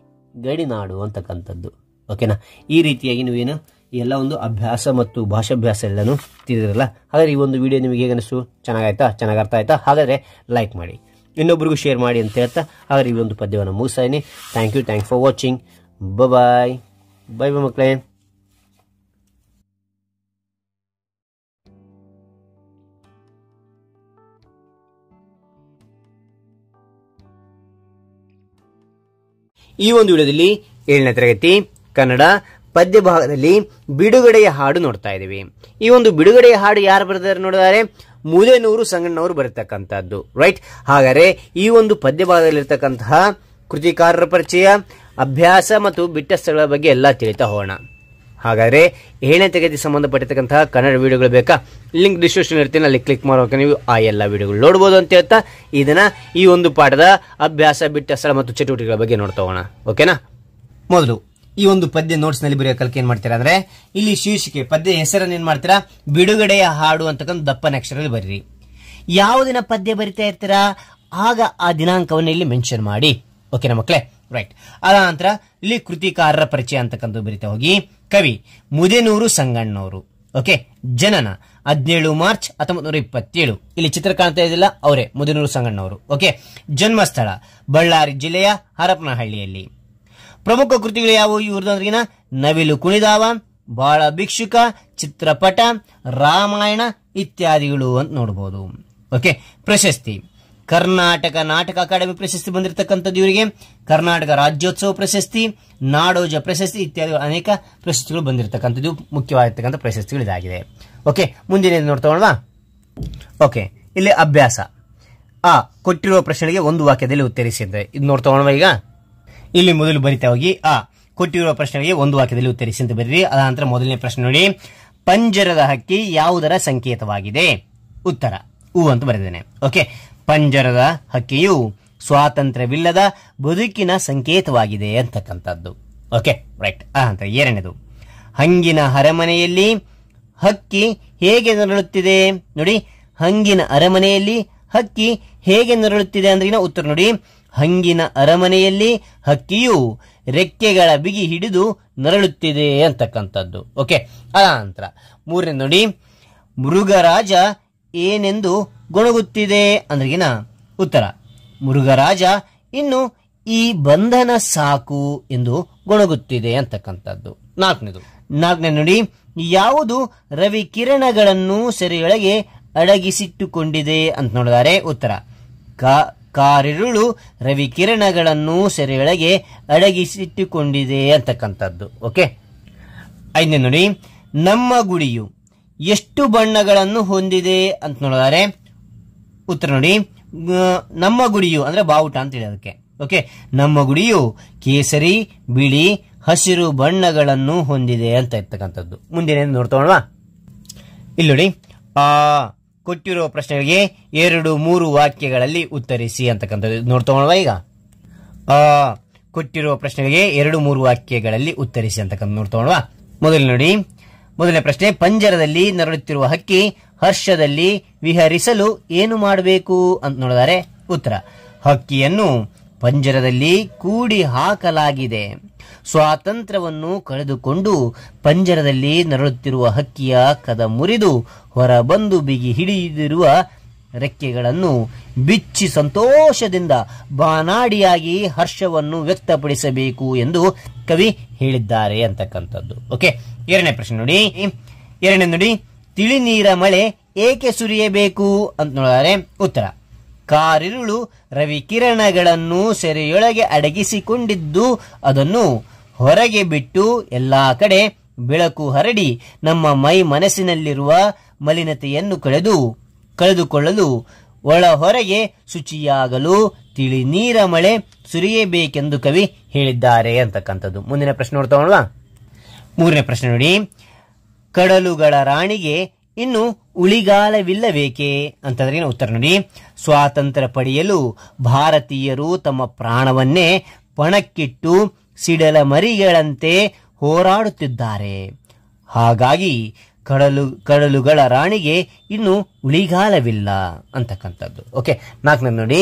ಗಡಿನಾಡು ಅಂತಕ್ಕಂಥದ್ದು. ಓಕೆನಾ. ಈ ರೀತಿಯಾಗಿ ನೀವೇನು ಎಲ್ಲ ಒಂದು ಅಭ್ಯಾಸ ಮತ್ತು ಭಾಷಾಭ್ಯಾಸ ಎಲ್ಲನೂ ತಿಳಿದಿರಲ್ಲ. ಹಾಗಾದ್ರೆ ಈ ಒಂದು ವಿಡಿಯೋ ನಿಮಗೆ ಹೇಗೆ ಅನಿಸ್ತು? ಚೆನ್ನಾಗಾಯ್ತಾ? ಚೆನ್ನಾಗಿ ಅರ್ಥ ಆಯ್ತಾ? ಹಾಗಾದರೆ ಲೈಕ್ ಮಾಡಿ, ಇನ್ನೊಬ್ರಿಗೂ ಶೇರ್ ಮಾಡಿ ಅಂತ ಹೇಳ್ತಾ ಹಾಗಾದ್ರೆ ಈ ಒಂದು ಪದ್ಯವನ್ನು ಮುಗಿಸ್ತಾ ಇದ್ದೀನಿ. Thank you for watching. Bye bye ಮಕ್ಕಳೇ. ಈ ಒಂದು ವಿಡಿಯೋದಲ್ಲಿ 7ನೇ ತರಗತಿ ಕನ್ನಡ ಪದ್ಯ ಭಾಗದಲ್ಲಿ ಬಿಡುಗಡೆಯ ಹಾಡು ನೋಡ್ತಾ ಇದ್ದೀವಿ. ಈ ಒಂದು ಬಿಡುಗಡೆಯ ಹಾಡು ಯಾರು ಬರೆದಾರೆ ನೋಡಿದರೆ ಮುದೇನೂರು ಸಂಗಣ್ಣವರು ಬರತಕ್ಕಂಥದ್ದು. ರೈಟ್. ಹಾಗಾದರೆ ಈ ಒಂದು ಪದ್ಯ ಭಾಗದಲ್ಲಿರ್ತಕ್ಕಂತಹ ಕೃತಿಕಾರರ ಪರಿಚಯ, ಅಭ್ಯಾಸ ಮತ್ತು ಬಿಟ್ಟ ಸ್ಥಳಗಳ ಬಗ್ಗೆ ಎಲ್ಲ ತಿಳಿತಾ ಹೋಗೋಣ. ಹಾಗಾದರೆ 7ನೇ ತರಗತಿ ಸಂಬಂಧಪಟ್ಟಿರ್ತಕ್ಕಂತಹ ಕನ್ನಡ ವಿಡಿಯೋಗಳು ಬೇಕಾ? ಲಿಂಕ್ ಡಿಸ್ಕ್ರಿಪ್ಷನ್ ಇರ್ತೀನಿ, ಅಲ್ಲಿ ಕ್ಲಿಕ್ ಮಾಡೋಕೆ ನೀವು ಆ ಎಲ್ಲ ವಿಡಿಯೋಗಳು ನೋಡ್ಬೋದು ಅಂತ ಹೇಳ್ತಾ ಇದನ್ನ ಈ ಒಂದು ಪಾಠದ ಅಭ್ಯಾಸ, ಬಿಟ್ಟ ಸ್ಥಳ ಮತ್ತು ಚಟುವಟಿಕೆಗಳ ಬಗ್ಗೆ ನೋಡ್ತಾ ಹೋಗೋಣ. ಓಕೆನಾ. ಮೊದಲು ಈ ಒಂದು ಪದ್ಯ ನೋಟ್ಸ್ ನಲ್ಲಿ ಬರೆಯೋ ಕಲಿಕೆ ಏನ್ ಮಾಡ್ತೀರಾ ಅಂದ್ರೆ, ಇಲ್ಲಿ ಶೀರ್ಷಿಕೆ ಪದ್ಯ ಹೆಸರನ್ನು ಏನ್ ಮಾಡ್ತೀರಾ, ಬಿಡುಗಡೆಯ ಹಾಡು ಅಂತಕ್ಕಂಥ ದಪ್ಪನ ಅಕ್ಷರದಲ್ಲಿ ಬರೀರಿ. ಯಾವ ದಿನ ಪದ್ಯ ಬರಿತಾ ಇರ್ತೀರಾ ಆಗ ಆ ದಿನಾಂಕವನ್ನು ಇಲ್ಲಿ ಮೆನ್ಷನ್ ಮಾಡಿ. ಓಕೆನಾ ಮಕ್ಕಳೇ. ರೈಟ್. ಅದ ನಂತರ ಇಲ್ಲಿ ಕೃತಿಕಾರರ ಪರಿಚಯ ಅಂತಕ್ಕಂಥ ಬರಿತಾ ಹೋಗಿ. ಕವಿ ಮುದೇನೂರು ಸಂಗಣ್ಣವರು. ಓಕೆ. ಜನನ 17 ಮಾರ್ಚ್ 1927. ಇಲ್ಲಿ ಚಿತ್ರ ಕಾಣ್ತಾ ಇದಿಲ್ಲ, ಅವರೇ ಮುದೇನೂರು ಸಂಗಣ್ಣವರು. ಓಕೆ. ಜನ್ಮಸ್ಥಳ ಬಳ್ಳಾರಿ ಜಿಲ್ಲೆಯ ಹರಪನಹಳ್ಳಿಯಲ್ಲಿ. ಪ್ರಮುಖ ಕೃತಿಗಳು ಯಾವುವು ಇವ್ರದ್ರಿಗಿನ? ನವಿಲು ಕುಣಿದಾವ, ಬಾಳ ಭಿಕ್ಷುಕ, ಚಿತ್ರಪಟ, ರಾಮಾಯಣ ಇತ್ಯಾದಿಗಳು ಅಂತ ನೋಡಬಹುದು. ಓಕೆ. ಪ್ರಶಸ್ತಿ ಕರ್ನಾಟಕ ನಾಟಕ ಅಕಾಡೆಮಿ ಪ್ರಶಸ್ತಿ ಬಂದಿರತಕ್ಕಂಥದ್ದು ಇವರಿಗೆ, ಕರ್ನಾಟಕ ರಾಜ್ಯೋತ್ಸವ ಪ್ರಶಸ್ತಿ, ನಾಡೋಜ ಪ್ರಶಸ್ತಿ ಇತ್ಯಾದಿ ಅನೇಕ ಪ್ರಶಸ್ತಿಗಳು ಬಂದಿರತಕ್ಕಂಥದ್ದು. ಮುಖ್ಯವಾಗಿರ್ತಕ್ಕಂಥ ಪ್ರಶಸ್ತಿಗಳು ಇದಾಗಿದೆ. ಓಕೆ. ಮುಂದಿನ ನೋಡ್ತಾ ಹೋಗೋಣ. ಓಕೆ. ಇಲ್ಲಿ ಅಭ್ಯಾಸ. ಕೊಟ್ಟಿರುವ ಪ್ರಶ್ನೆಗೆ ಒಂದು ವಾಕ್ಯದಲ್ಲಿ ಉತ್ತರಿಸಿ ಅಂತ ಇದು ನೋಡ್ತಾ ಹೋಗೋಣ. ಈಗ ಇಲ್ಲಿ ಮೊದಲು ಬರಿತಾ ಹೋಗಿ ಕೊಟ್ಟಿರುವ ಪ್ರಶ್ನೆಗೆ ಒಂದು ವಾಕ್ಯದಲ್ಲಿ ಉತ್ತರಿಸಿ ಅಂತ ಬರೀರಿ. ಅದ ನಂತರ ಮೊದಲನೇ ಪ್ರಶ್ನೆ ನೋಡಿ, ಪಂಜರದ ಹಕ್ಕಿ ಯಾವುದರ ಸಂಕೇತವಾಗಿದೆ? ಉತ್ತರ ಹೂ ಅಂತ ಬರೆದೇನೆ. ಓಕೆ. ಪಂಜರದ ಹಕ್ಕಿಯು ಸ್ವಾತಂತ್ರ್ಯವಿಲ್ಲದ ಬದುಕಿನ ಸಂಕೇತವಾಗಿದೆ ಅಂತಕ್ಕಂಥದ್ದು. Okay right. ಅಂತ ಎರಡನೇದು, ಹಂಗಿನ ಅರಮನೆಯಲ್ಲಿ ಹಕ್ಕಿ ಹೇಗೆ ನರಳುತ್ತಿದೆ? ನೋಡಿ, ಹಂಗಿನ ಅರಮನೆಯಲ್ಲಿ ಹಕ್ಕಿ ಹೇಗೆ ನರಳುತ್ತಿದೆ ಅಂದ್ರೆ ಉತ್ತರ ನೋಡಿ, ಹಂಗಿನ ಅರಮನೆಯಲ್ಲಿ ಹಕ್ಕಿಯು ರೆಕ್ಕೆಗಳ ಬಿಗಿ ಹಿಡಿದು ನರಳುತ್ತಿದೆ ಅಂತಕ್ಕಂಥದ್ದು. ಓಕೆ. ಅನಂತರ ಮೂರನೇ ನೋಡಿ, ಮೃಗರಾಜ ಏನೆಂದು ಗೊಣಗುತ್ತಿದೆ ಅಂದ್ರಿಗಿನ ಉತ್ತರ ಮೃಗರಾಜ ಇನ್ನು ಈ ಬಂಧನ ಸಾಕು ಎಂದು ಗೊಣಗುತ್ತಿದೆ ಅಂತಕ್ಕಂಥದ್ದು. ನಾಲ್ಕನೇ ನೋಡಿ, ಯಾವುದು ರವಿ ಕಿರಣಗಳನ್ನು ಸೆರೆಯೊಳಗೆ ಅಡಗಿಸಿಟ್ಟುಕೊಂಡಿದೆ ಅಂತ ನೋಡಿದರೆ ಉತ್ತರ ಕಾರಿರುಳು ರವಿ ಕಿರಣಗಳನ್ನು ಸೆರೆಯೊಳಗೆ ಅಡಗಿಸಿಟ್ಟುಕೊಂಡಿದೆ ಅಂತಕ್ಕಂಥದ್ದು. ಓಕೆ. ಐದನೇ ನೋಡಿ, ನಮ್ಮ ಗುಡಿಯು ಎಷ್ಟು ಬಣ್ಣಗಳನ್ನು ಹೊಂದಿದೆ ಅಂತ ನೋಡಿದರೆ ಉತ್ತರ ನೋಡಿ, ನಮ್ಮ ಗುಡಿಯು ಅಂದ್ರೆ ಬಾವುಟ ಅಂತ ಹೇಳಿ ಅದಕ್ಕೆ. ಓಕೆ. ನಮ್ಮ ಗುಡಿಯು ಕೇಸರಿ, ಬಿಳಿ, ಹಸಿರು ಬಣ್ಣಗಳನ್ನು ಹೊಂದಿದೆ ಅಂತ ಇರ್ತಕ್ಕಂಥದ್ದು. ಮುಂದಿನ ನೋಡ್ತೋಣವಾ. ಇಲ್ಲಿ ನೋಡಿ, ಕೊಟ್ಟಿರುವ ಪ್ರಶ್ನೆಗಳಿಗೆ 2-3 ವಾಕ್ಯಗಳಲ್ಲಿ ಉತ್ತರಿಸಿ ಅಂತಕ್ಕಂಥದ್ದು ನೋಡ್ತೋಣವಾ. ಈಗ ಕೊಟ್ಟಿರುವ ಪ್ರಶ್ನೆಗಳಿಗೆ 2-3 ವಾಕ್ಯಗಳಲ್ಲಿ ಉತ್ತರಿಸಿ ಅಂತಕ್ಕಂಥ ನೋಡ್ತೋಣವಾ. ಮೊದಲನೇ ಪ್ರಶ್ನೆ, ಪಂಜರದಲ್ಲಿ ನರಳುತ್ತಿರುವ ಹಕ್ಕಿ ಹರ್ಷದಲ್ಲಿ ವಿಹರಿಸಲು ಏನು ಮಾಡಬೇಕು ಅಂತ ನೋಡಿದರೆ ಉತ್ತರ ಹಕ್ಕಿಯನ್ನು ಪಂಜರದಲ್ಲಿ ಕೂಡಿ ಹಾಕಲಾಗಿದೆ. ಸ್ವಾತಂತ್ರ್ಯವನ್ನು ಕಳೆದುಕೊಂಡು ಪಂಜರದಲ್ಲಿ ನರಳುತ್ತಿರುವ ಹಕ್ಕಿಯ ಕದ ಮುರಿದು ಹೊರಬಂದು ಬಿಗಿ ಹಿಡಿದಿರುವ ರೆಕ್ಕೆಗಳನ್ನು ಬಿಚ್ಚಿ ಸಂತೋಷದಿಂದ ಬಾನಾಡಿಯಾಗಿ ಹರ್ಷವನ್ನು ವ್ಯಕ್ತಪಡಿಸಬೇಕು ಎಂದು ಕವಿ ಹೇಳಿದ್ದಾರೆ ಅಂತಕ್ಕಂಥದ್ದು. ಓಕೆ, ಎರಡನೇ ಪ್ರಶ್ನೆ ನೋಡಿ. ಎರಡನೇ ನೋಡಿ, ತಿಳಿ ನೀರ ಮಳೆ ಏಕೆ ಸುರಿಯಬೇಕು ಅಂತ ನೋಡಿದರೆ ಉತ್ತರ: ಕಾರಿರುಳು ರವಿಕಿರಣಗಳನ್ನು ಸೆರೆಯೊಳಗೆ ಅಡಗಿಸಿಕೊಂಡಿದ್ದು ಅದನ್ನು ಹೊರಗೆ ಬಿಟ್ಟು ಎಲ್ಲಾ ಕಡೆ ಬೆಳಕು ಹರಡಿ ನಮ್ಮ ಮೈ ಮನಸ್ಸಿನಲ್ಲಿರುವ ಮಲಿನತೆಯನ್ನು ಕಳೆದುಕೊಳ್ಳಲು ಒಳ ಹೊರಗೆ ಶುಚಿಯಾಗಲು ತಿಳಿ ನೀರ ಮಳೆ ಸುರಿಯಬೇಕೆಂದು ಕವಿ ಹೇಳಿದ್ದಾರೆ ಅಂತಕ್ಕಂಥದ್ದು. ಮುಂದಿನ ಪ್ರಶ್ನೆ ನೋಡ್ತಾ. ಮೂರನೇ ಪ್ರಶ್ನೆ ನೋಡಿ. ಕಡಲುಗಳ ರಾಣಿಗೆ ಇನ್ನು ಉಳಿಗಾಲವಿಲ್ಲಬೇಕೆ ಅಂತಂದ್ರೆ ಉತ್ತರ ನೋಡಿ: ಸ್ವಾತಂತ್ರ್ಯ ಪಡೆಯಲು ಭಾರತೀಯರು ತಮ್ಮ ಪ್ರಾಣವನ್ನೇ ಪಣಕ್ಕಿಟ್ಟು ಸಿಡಲ ಮರಿಗಳಂತೆ ಹೋರಾಡುತ್ತಿದ್ದಾರೆ. ಹಾಗಾಗಿ ಕಡಲುಗಳ ರಾಣಿಗೆ ಇನ್ನು ಉಳಿಗಾಲವಿಲ್ಲ ಅಂತಕ್ಕಂಥದ್ದು. ಓಕೆ, ನಾಲ್ಕನೇ ನೋಡಿ.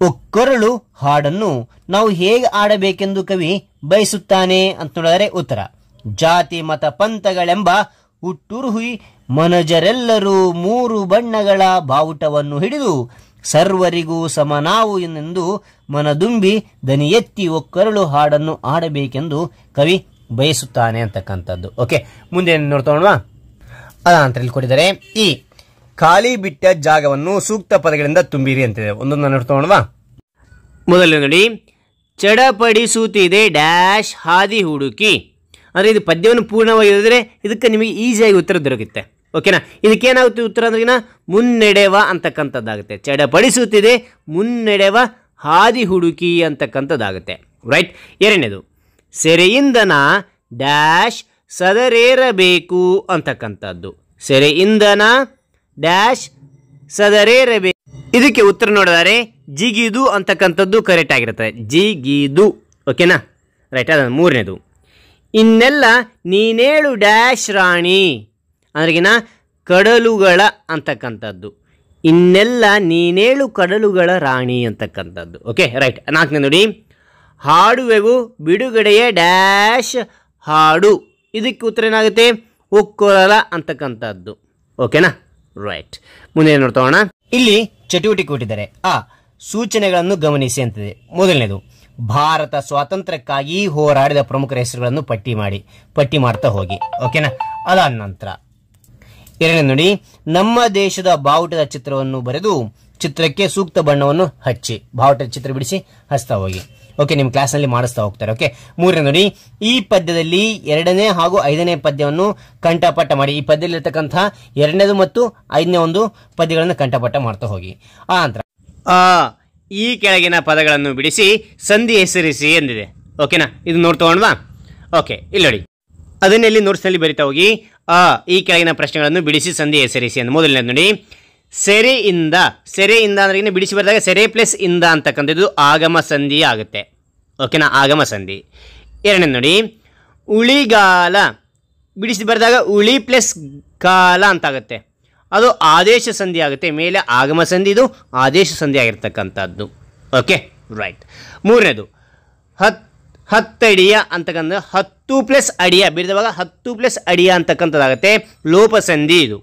ಒಕ್ಕೊರಳು ಹಾಡನ್ನು ನಾವು ಹೇಗೆ ಆಡಬೇಕೆಂದು ಕವಿ ಬಯಸುತ್ತಾನೆ ಅಂತ ನೋಡಿದರೆ ಉತ್ತರ: ಜಾತಿ ಮತ ಪಂಥಗಳೆಂಬ ಹುಟ್ಟುರುಹಿ ಮನುಜರೆಲ್ಲರೂ ಮೂರು ಬಣ್ಣಗಳ ಬಾವುಟವನ್ನು ಹಿಡಿದು ಸರ್ವರಿಗೂ ಸಮನಾವು ಎಂದು ಮನದುಂಬಿ ದನಿ ಎತ್ತಿ ಒಕ್ಕರಳು ಹಾಡನ್ನು ಆಡಬೇಕೆಂದು ಕವಿ ಬಯಸುತ್ತಾನೆ ಅಂತಕ್ಕಂಥದ್ದು. ಓಕೆ, ಮುಂದೆ ನೋಡ್ತಾ. ಅದಂತರ ಇಲ್ಲಿ ಕೊಟ್ಟಿದ್ದಾರೆ. ಈ ಖಾಲಿ ಬಿಟ್ಟ ಜಾಗವನ್ನು ಸೂಕ್ತ ಪದಗಳಿಂದ ತುಂಬಿರಿ ಅಂತಿದೆ. ಒಂದೊಂದು ನೋಡ್ತಾ. ಮೊದಲನೇ ನೋಡಿ, ಚಡಪಡಿಸುತ್ತಿದೆ ಡ್ಯಾಶ್ ಹಾದಿ ಹುಡುಕಿ. ಅಂದರೆ ಇದು ಪದ್ಯವನ್ನು ಪೂರ್ಣವಾಗಿ ಓದಿದ್ರೆ ಇದಕ್ಕೆ ನಿಮಗೆ ಈಸಿಯಾಗಿ ಉತ್ತರ ದೊರಕುತ್ತೆ. ಓಕೆನಾ? ಇದಕ್ಕೇನಾಗುತ್ತೆ ಉತ್ತರ ಅಂದ್ರೆ ಮುನ್ನಡೆವ ಅಂತಕ್ಕಂಥದ್ದಾಗುತ್ತೆ. ಚಡಪಡಿಸುತ್ತಿದೆ ಮುನ್ನಡೆವ ಹಾದಿ ಹುಡುಕಿ ಅಂತಕ್ಕಂಥದ್ದಾಗುತ್ತೆ. ರೈಟ್. ಎರಡನೇದು, ಸೆರೆಯಿಂದನ ಡ್ಯಾಶ್ ಸದರೇರಬೇಕು ಅಂತಕ್ಕಂಥದ್ದು. ಸೆರೆಯಿಂದನ ಡ್ಯಾಶ್ ಸದರೇರಬೇಕು. ಇದಕ್ಕೆ ಉತ್ತರ ನೋಡಿದರೆ ಜಿಗಿದು ಅಂತಕ್ಕಂಥದ್ದು ಕರೆಕ್ಟ್ ಆಗಿರುತ್ತೆ. ಜಿಗಿದು. ಓಕೆನಾ? ರೈಟ್. ಅದನ್ನು ಮೂರನೇದು, ಇನ್ನೆಲ್ಲ ನೀನೇಳು ಡ್ಯಾಶ್ ರಾಣಿ ಅಂದ್ರೆಗಿನ ಕಡಲುಗಳ ಅಂತಕ್ಕಂಥದ್ದು. ಇನ್ನೆಲ್ಲ ನೀನೇಳು ಕಡಲುಗಳ ರಾಣಿ ಅಂತಕ್ಕಂಥದ್ದು. Okay, right. ನಾಲ್ಕನೇ ನೋಡಿ, ಹಾಡುವೆವು ಬಿಡುಗಡೆಯ ಡ್ಯಾಶ್ ಹಾಡು. ಇದಕ್ಕೆ ಉತ್ತರ ಏನಾಗುತ್ತೆ? ಒಕ್ಕೊರಲ ಅಂತಕ್ಕಂಥದ್ದು. ಓಕೆನಾ? ರೈಟ್. ಮುಂದೆ ನೋಡ್ತೋಣ. ಇಲ್ಲಿ ಚಟುವಟಿಕೆ ಕೊಟ್ಟಿದ್ದಾರೆ. ಸೂಚನೆಗಳನ್ನು ಗಮನಿಸಿ ಅಂತಿದೆ. ಮೊದಲನೇದು, ಭಾರತ ಸ್ವಾತಂತ್ರ್ಯಕ್ಕಾಗಿ ಹೋರಾಡಿದ ಪ್ರಮುಖರ ಹೆಸರುಗಳನ್ನು ಪಟ್ಟಿ ಮಾಡ್ತಾ ಹೋಗಿ. ಓಕೆನಾ? ಅದಾದ ನಂತರ ಎರಡನೇ ನೋಡಿ, ನಮ್ಮ ದೇಶದ ಬಾವುಟದ ಚಿತ್ರವನ್ನು ಬರೆದು ಚಿತ್ರಕ್ಕೆ ಸೂಕ್ತ ಬಣ್ಣವನ್ನು ಹಚ್ಚಿ ಬಾವುಟದ ಚಿತ್ರ ಬಿಡಿಸಿ ಹಚ್ತಾ ಹೋಗಿ. ಓಕೆ, ನಿಮ್ಮ ಕ್ಲಾಸ್ನಲ್ಲಿ ಮಾಡಿಸ್ತಾ ಹೋಗ್ತಾರೆ. ಓಕೆ. ಮೂರನೇ ನೋಡಿ, ಈ ಪದ್ಯದಲ್ಲಿ ಎರಡನೇ ಹಾಗೂ ಐದನೇ ಪದ್ಯವನ್ನು ಕಂಠಪಾಠ ಮಾಡಿ. ಈ ಪದ್ಯದಲ್ಲಿ ಇರತಕ್ಕಂತಹ ಎರಡನೇದು ಮತ್ತು ಐದನೇ ಒಂದು ಪದ್ಯಗಳನ್ನು ಕಂಠಪಾಠ ಮಾಡ್ತಾ ಹೋಗಿ. ಆ ನಂತರ ಈ ಕೆಳಗಿನ ಪದಗಳನ್ನು ಬಿಡಿಸಿ ಸಂಧಿ ಹೆಸರಿಸಿ ಎಂದಿದೆ. ಓಕೆನಾ? ಇದು ನೋಡ್ತಗೊಂಡ್ವಾ? ಓಕೆ, ಇಲ್ಲಿ ನೋಡಿ. ಅದನ್ನೆಲ್ಲಿ ನೋಟ್ಸ್ನಲ್ಲಿ ಬರಿತಾ ಹೋಗಿ. ಈ ಕೆಳಗಿನ ಪ್ರಶ್ನೆಗಳನ್ನು ಬಿಡಿಸಿ ಸಂಧಿ ಹೆಸರಿಸಿ ಎಂದು. ಮೊದಲನೇದು ನೋಡಿ, ಸೆರೆಯಿಂದ. ಸೆರೆಯಿಂದ ಅಂದ್ರೆ ಬಿಡಿಸಿ ಬರೆದಾಗ ಸೆರೆ ಪ್ಲಸ್ ಇಂದ ಅಂತಕ್ಕಂಥದ್ದು ಆಗಮ ಸಂಧಿ ಆಗುತ್ತೆ. ಓಕೆನಾ? ಆಗಮ ಸಂಧಿ. ಎರಡನೇ ನೋಡಿ, ಉಳಿಗಾಲ. ಬಿಡಿಸಿ ಬರೆದಾಗ ಉಳಿ ಪ್ಲಸ್ ಕಾಲ ಅಂತಾಗುತ್ತೆ. ಅದು ಆದೇಶ ಸಂಧಿ ಆಗುತ್ತೆ. ಮೇಲೆ ಆಗಮ ಸಂಧಿ, ಇದು ಆದೇಶ ಸಂಧಿ ಆಗಿರ್ತಕ್ಕಂಥದ್ದು. Okay, right. ಮೂರನೇದು, ಹತ್ತಡಿಯ ಅಂತಕ್ಕಂಥ 10 ಪ್ಲಸ್ ಅಡಿಯ ಬಿಡಿದವಾಗ 10 ಪ್ಲಸ್ ಅಡಿಯ ಅಂತಕ್ಕಂಥದ್ದಾಗುತ್ತೆ. ಲೋಪ ಸಂಧಿ ಇದು.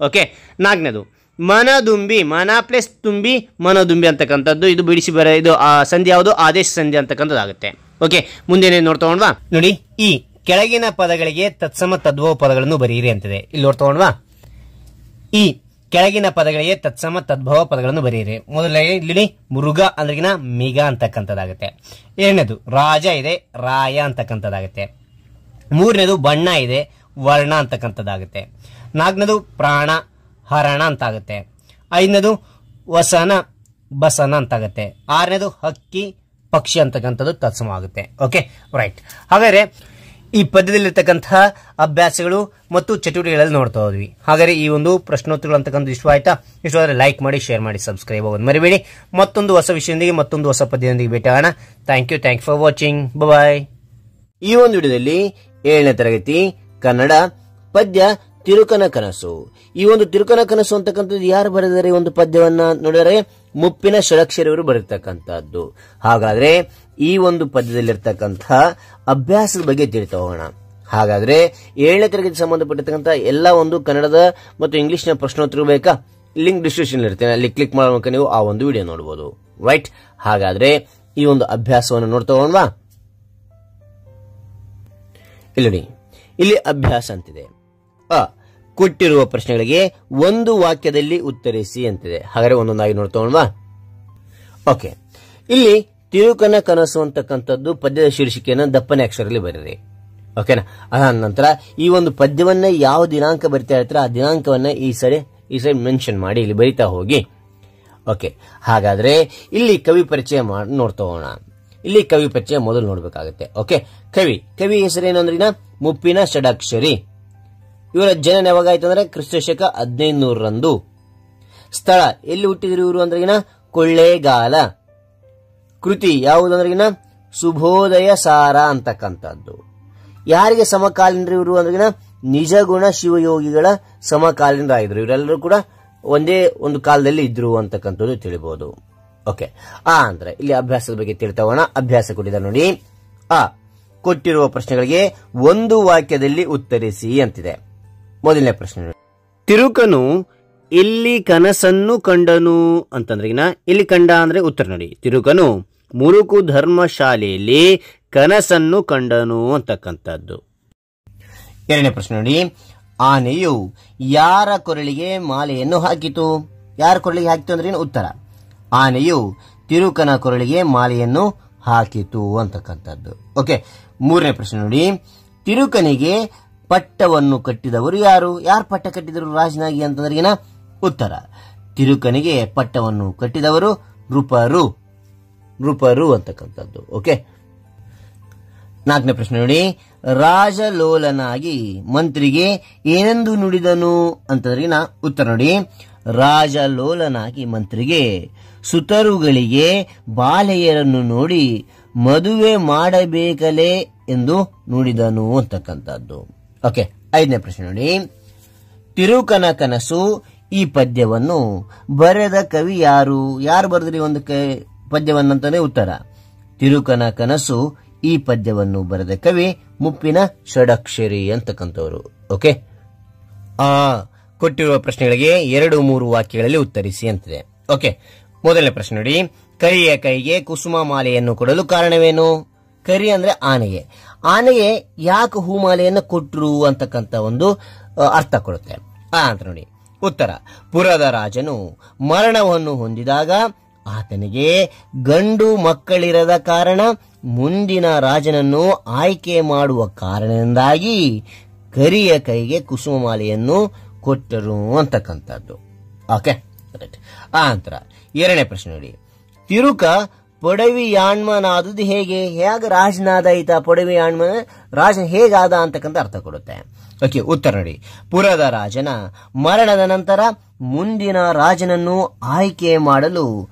ಓಕೆ. ನಾಲ್ಕನೇದು, ಮನದುಂಬಿ. ಮನ ಪ್ಲಸ್ ತುಂಬಿ ಮನದುಂಬಿ ಅಂತಕ್ಕಂಥದ್ದು. ಇದು ಬಿಡಿಸಿ ಇದು ಸಂಧಿ ಯಾವುದು? ಆದೇಶ ಸಂಧಿ ಅಂತಕ್ಕಂಥದ್ದಾಗುತ್ತೆ. ಓಕೆ, ಮುಂದೆ ನೋಡ್ತಗೊಂಡ್ವಾ? ನೋಡಿ, ಈ ಕೆಳಗಿನ ಪದಗಳಿಗೆ ತತ್ಸಮ ತದ್ಭವ ಪದಗಳನ್ನು ಬರೆಯಿರಿ ಅಂತಿದೆ. ಇಲ್ಲಿ ನೋಡ್ತಗೊಂಡ್ವಾ? ಈ ಕೆಳಗಿನ ಪದಗಳಿಗೆ ತತ್ಸಮ ತದ್ಭವ ಪದಗಳನ್ನು ಬರೆಯಿರಿ. ಮೊದಲನೇ ಇಲ್ಲಿ ಮೃಗ ಅಂದ್ರೆಗಿನ ಮಿಗ ಅಂತಕ್ಕಂಥದ್ದಾಗುತ್ತೆ. ಎರಡನೇದು, ರಾಜ ಇದೆ, ರಾಯ ಅಂತಕ್ಕಂಥದ್ದಾಗುತ್ತೆ. ಮೂರನೇದು, ಬಣ್ಣ ಇದೆ, ವರ್ಣ ಅಂತಕ್ಕಂಥದ್ದಾಗುತ್ತೆ. ನಾಲ್ಕನೇದು, ಪ್ರಾಣ, ಹರಣ ಅಂತಾಗುತ್ತೆ. ಐದನೇದು, ವಸನ, ಬಸನ ಅಂತಾಗುತ್ತೆ. ಆರನೇದು, ಹಕ್ಕಿ, ಪಕ್ಷಿ ಅಂತಕ್ಕಂಥದ್ದು ತತ್ಸಮ ಆಗುತ್ತೆ. Okay, right. ಹಾಗಾದ್ರೆ ಈ ಪದ್ಯದಲ್ಲಿರ್ತಕ್ಕಂತಹ ಅಭ್ಯಾಸಗಳು ಮತ್ತು ಚಟುವಟಿಕೆಗಳಲ್ಲಿ ನೋಡ್ತಾ ಹೋದ್ವಿ. ಹಾಗಾದ್ರೆ ಈ ಒಂದು ಪ್ರಶ್ನೋತ್ತರಗಳು ಅಂತಕ್ಕಂಥ ಇಷ್ಟವಾದರೆ ಲೈಕ್ ಮಾಡಿ, ಶೇರ್ ಮಾಡಿ, ಸಬ್ಸ್ಕ್ರೈಬ್ ಆಗೋದು ಮರಿಬೇಡಿ. ಮತ್ತೊಂದು ಹೊಸ ವಿಷಯದೊಂದಿಗೆ, ಮತ್ತೊಂದು ಹೊಸ ಪದ್ಯದೊಂದಿಗೆ ಭೇಟಿ ಆಗೋಣ. Thank you for watching. Bye. ಈ ಒಂದು ವಿಡಿಯೋದಲ್ಲಿ 7ನೇ ತರಗತಿ ಕನ್ನಡ ಪದ್ಯ ತಿರುಕನ ಕನಸು. ಈ ಒಂದು ತಿರುಕನ ಕನಸು ಅಂತಕ್ಕಂಥದ್ದು ಯಾರು ಬರೆದರೆ ಒಂದು ಪದ್ಯವನ್ನ ನೋಡಿದರೆ ಮುಪ್ಪಿನ ಷಡಕ್ಷರಿಯವರು ಬರೆದಿರ್ತಕ್ಕಂಥದ್ದು. ಹಾಗಾದ್ರೆ ಈ ಒಂದು ಪದ್ಯದಲ್ಲಿರ್ತಕ್ಕಂತಹ ಅಭ್ಯಾಸದ ಬಗ್ಗೆ ತಿಳಿತಾ ಹೋಗೋಣ. ಹಾಗಾದ್ರೆ 7ನೇ ತರಗತಿ ಸಂಬಂಧಪಟ್ಟಿರ್ತಕ್ಕಂಥ ಎಲ್ಲ ಒಂದು ಕನ್ನಡದ ಮತ್ತು ಇಂಗ್ಲಿಷ್ನ ಪ್ರಶ್ನೋತ್ತರ ಬೇಕಾ? ಲಿಂಕ್ ಡಿಸ್ಕ್ರಿಪ್ಷನ್ ಇರ್ತೇನೆ, ಅಲ್ಲಿ ಕ್ಲಿಕ್ ಮಾಡೋ ಮೂಲಕ ನೀವು ಆ ಒಂದು ವಿಡಿಯೋ ನೋಡಬಹುದು. ರೈಟ್, ಹಾಗಾದ್ರೆ ಈ ಒಂದು ಅಭ್ಯಾಸವನ್ನು ನೋಡ್ತಾ ಹೋಗೋಣವಾ? ಇಲ್ಲಿ ಅಭ್ಯಾಸ ಅಂತಿದೆ. ಕೊಟ್ಟಿರುವ ಪ್ರಶ್ನೆಗಳಿಗೆ ಒಂದು ವಾಕ್ಯದಲ್ಲಿ ಉತ್ತರಿಸಿ ಅಂತಿದೆ. ಹಾಗಾದ್ರೆ ಒಂದೊಂದಾಗಿ ನೋಡ್ತಾ ಹೋಗೋಣವಾ? ಓಕೆ, ಇಲ್ಲಿ ತಿರುಕನ ಕನಸು ಅಂತಕ್ಕಂಥದ್ದು ಪದ್ಯದ ಶೀರ್ಷಿಕೆಯನ್ನು ದಪ್ಪನೆ ಅಕ್ಷರದಲ್ಲಿ ಬರೀರಿ. ಓಕೆನಾ? ಅದಾದ ನಂತರ ಈ ಒಂದು ಪದ್ಯವನ್ನ ಯಾವ ದಿನಾಂಕ ಬರಿತಾ ಇರ್ತೀರ ಆ ದಿನಾಂಕವನ್ನ ಈ ಸೈಡ್ ಮೆನ್ಷನ್ ಮಾಡಿ ಇಲ್ಲಿ ಬರಿತಾ ಹೋಗಿ. ಓಕೆ, ಹಾಗಾದ್ರೆ ಇಲ್ಲಿ ಕವಿ ಪರಿಚಯ ನೋಡ್ತಾ ಹೋಗೋಣ. ಇಲ್ಲಿ ಕವಿ ಪರಿಚಯ ಮೊದಲು ನೋಡ್ಬೇಕಾಗುತ್ತೆ. ಓಕೆ, ಕವಿ ಹೆಸರೇನು ಅಂದ್ರಿನ ಮುಪ್ಪಿನ ಷಡಾಕ್ಷರಿ. ಇವರ ಜನನ ಯಾವಾಗಾಯ್ತು ಅಂದ್ರೆ ಕ್ರಿಸ್ತಶಕ 1500ರಂದು. ಸ್ಥಳ ಎಲ್ಲಿ ಹುಟ್ಟಿದ್ರು ಇವರು ಅಂದ್ರಿನ ಕೊಳ್ಳೇಗಾಲ. ಕೃತಿ ಯಾವುದಂದ್ರಿನ ಸುಬೋಧಯ ಸಾರ ಅಂತಕ್ಕಂಥದ್ದು. ಯಾರಿಗೆ ಸಮಕಾಲೀನರು ಇವರು ಅಂದ್ರಿನ ನಿಜಗುಣ ಶಿವಯೋಗಿಗಳ ಸಮಕಾಲೀನರಾಗಿದ್ರು. ಇವರೆಲ್ಲರೂ ಕೂಡ ಒಂದೇ ಒಂದು ಕಾಲದಲ್ಲಿ ಇದ್ರು ಅಂತಕ್ಕಂಥದ್ದು ತಿಳಿಬಹುದು. ಓಕೆ, ಅಂದ್ರೆ ಇಲ್ಲಿ ಅಭ್ಯಾಸದ ಬಗ್ಗೆ ತಿಳ್ತಾ ಹೋಗೋಣ. ಅಭ್ಯಾಸ ಕೊಟ್ಟಿದ್ದಾರೆ ನೋಡಿ. ಕೊಟ್ಟಿರುವ ಪ್ರಶ್ನೆಗಳಿಗೆ ಒಂದು ವಾಕ್ಯದಲ್ಲಿ ಉತ್ತರಿಸಿ ಅಂತಿದೆ. ಮೊದಲನೇ ಪ್ರಶ್ನೆ, ತಿರುಕನು ಇಲ್ಲಿ ಕನಸನ್ನು ಕಂಡನು ಅಂತಂದ್ರೆ ಇಲ್ಲಿ ಕಂಡ ಅಂದ್ರೆ ಉತ್ತರ ನೋಡಿ. ತಿರುಕನು ಮುರುಕು ಧರ್ಮಶಾಲೆಯಲ್ಲಿ ಕನಸನ್ನು ಕಂಡನು ಅಂತಕ್ಕಂಥದ್ದು. ಎರಡನೇ ಪ್ರಶ್ನೆ ನೋಡಿ, ಆನೆಯು ಯಾರ ಕೊರಳಿಗೆ ಮಾಲೆಯನ್ನು ಹಾಕಿತು? ಯಾರ ಕೊರಳಿಗೆ ಹಾಕಿತು ಅಂದ್ರೆ ಉತ್ತರ. ಆನೆಯು ತಿರುಕನ ಕೊರಳಿಗೆ ಮಾಲೆಯನ್ನು ಹಾಕಿತು ಅಂತಕ್ಕಂಥದ್ದು. ಓಕೆ, ಮೂರನೇ ಪ್ರಶ್ನೆ ನೋಡಿ, ತಿರುಕನಿಗೆ ಪಟ್ಟವನ್ನು ಕಟ್ಟಿದವರು ಯಾರು? ಯಾರು ಪಟ್ಟ ಕಟ್ಟಿದರು ರಾಜನಾಗಿ ಅಂತಂದ್ರೆ ಉತ್ತರ. ತಿರುಕನಿಗೆ ಪಟ್ಟವನ್ನು ಕಟ್ಟಿದವರು ನೃಪರು ಅಂತಕ್ಕಂಥದ್ದು. ಓಕೆ, ನಾಲ್ಕನೇ ಪ್ರಶ್ನೆ ನೋಡಿ, ರಾಜಲೋಲನಾಗಿ ಮಂತ್ರಿಗೆ ಏನೆಂದು ನುಡಿದನು ಅಂತಂದ್ರೆ ಉತ್ತರ ನೋಡಿ. ರಾಜಲೋಲನಾಗಿ ಮಂತ್ರಿಗೆ ಸುತರುಗಳಿಗೆ ಬಾಲೆಯರನ್ನು ನೋಡಿ ಮದುವೆ ಮಾಡಬೇಕಲೇ ಎಂದು ನುಡಿದನು ಅಂತಕ್ಕಂಥದ್ದು. ಓಕೆ, ಐದನೇ ಪ್ರಶ್ನೆ ನೋಡಿ, ತಿರುಕನ ಕನಸು ಈ ಪದ್ಯವನ್ನು ಬರೆದ ಕವಿ ಯಾರು? ಯಾರು ಬರೆದ್ರಿ ಒಂದು ಪದ್ಯವನ್ನಂತಾನೆ ಉತ್ತರ. ತಿರುಕನ ಕನಸು ಈ ಪದ್ಯವನ್ನು ಬರೆದ ಕವಿ ಮುಪ್ಪಿನ ಷಡಕ್ಷರಿ ಅಂತಕ್ಕಂಥವ್ರು. ಓಕೆ, ಕೊಟ್ಟಿರುವ ಪ್ರಶ್ನೆಗಳಿಗೆ 2-3 ವಾಕ್ಯಗಳಲ್ಲಿ ಉತ್ತರಿಸಿ ಅಂತಿದೆ. ಓಕೆ, ಮೊದಲನೇ ಪ್ರಶ್ನೆ ನೋಡಿ, ಕರಿಯ ಕೈಗೆ ಕುಸುಮ ಮಾಲೆಯನ್ನು ಕೊಡಲು ಕಾರಣವೇನು? ಕರಿ ಅಂದ್ರೆ ಆನೆಗೆ ಯಾಕೆ ಹೂಮಾಲೆಯನ್ನು ಕೊಟ್ರು ಅಂತಕ್ಕಂಥ ಒಂದು ಅರ್ಥ ಕೊಡುತ್ತೆ. ಅಂತ ನೋಡಿ ಉತ್ತರ. ಪುರದ ರಾಜನು ಮರಣವನ್ನು ಹೊಂದಿದಾಗ ಆತನಿಗೆ ಗಂಡು ಮಕ್ಕಳಿರದ ಕಾರಣ ಮುಂದಿನ ರಾಜನನ್ನು ಆಯ್ಕೆ ಮಾಡುವ ಕಾರಣದಿಂದಾಗಿ ಕರಿಯ ಕೈಗೆ ಕುಸುಮ ಮಾಲೆಯನ್ನು ಕೊಟ್ಟರು ಅಂತಕ್ಕಂಥದ್ದು. ಓಕೆ, ನಂತರ ಎರಡನೇ ಪ್ರಶ್ನೆ ನೋಡಿ, ತಿರುಕ ಪೊಡವಿಯಾಣ್ಮನಾದದ್ದು ಹೇಗೆ? ರಾಜನಾದ ಈತ ಪೊಡವಿಯಾಣ್ಮ ರಾಜ ಹೇಗಾದ ಅಂತಕ್ಕಂಥ ಅರ್ಥ ಕೊಡುತ್ತೆ. ಓಕೆ, ಉತ್ತರ ನೋಡಿ. ಪುರದ ರಾಜನ ಮರಣದ ನಂತರ ಮುಂದಿನ ರಾಜನನ್ನು ಆಯ್ಕೆ ಮಾಡಲು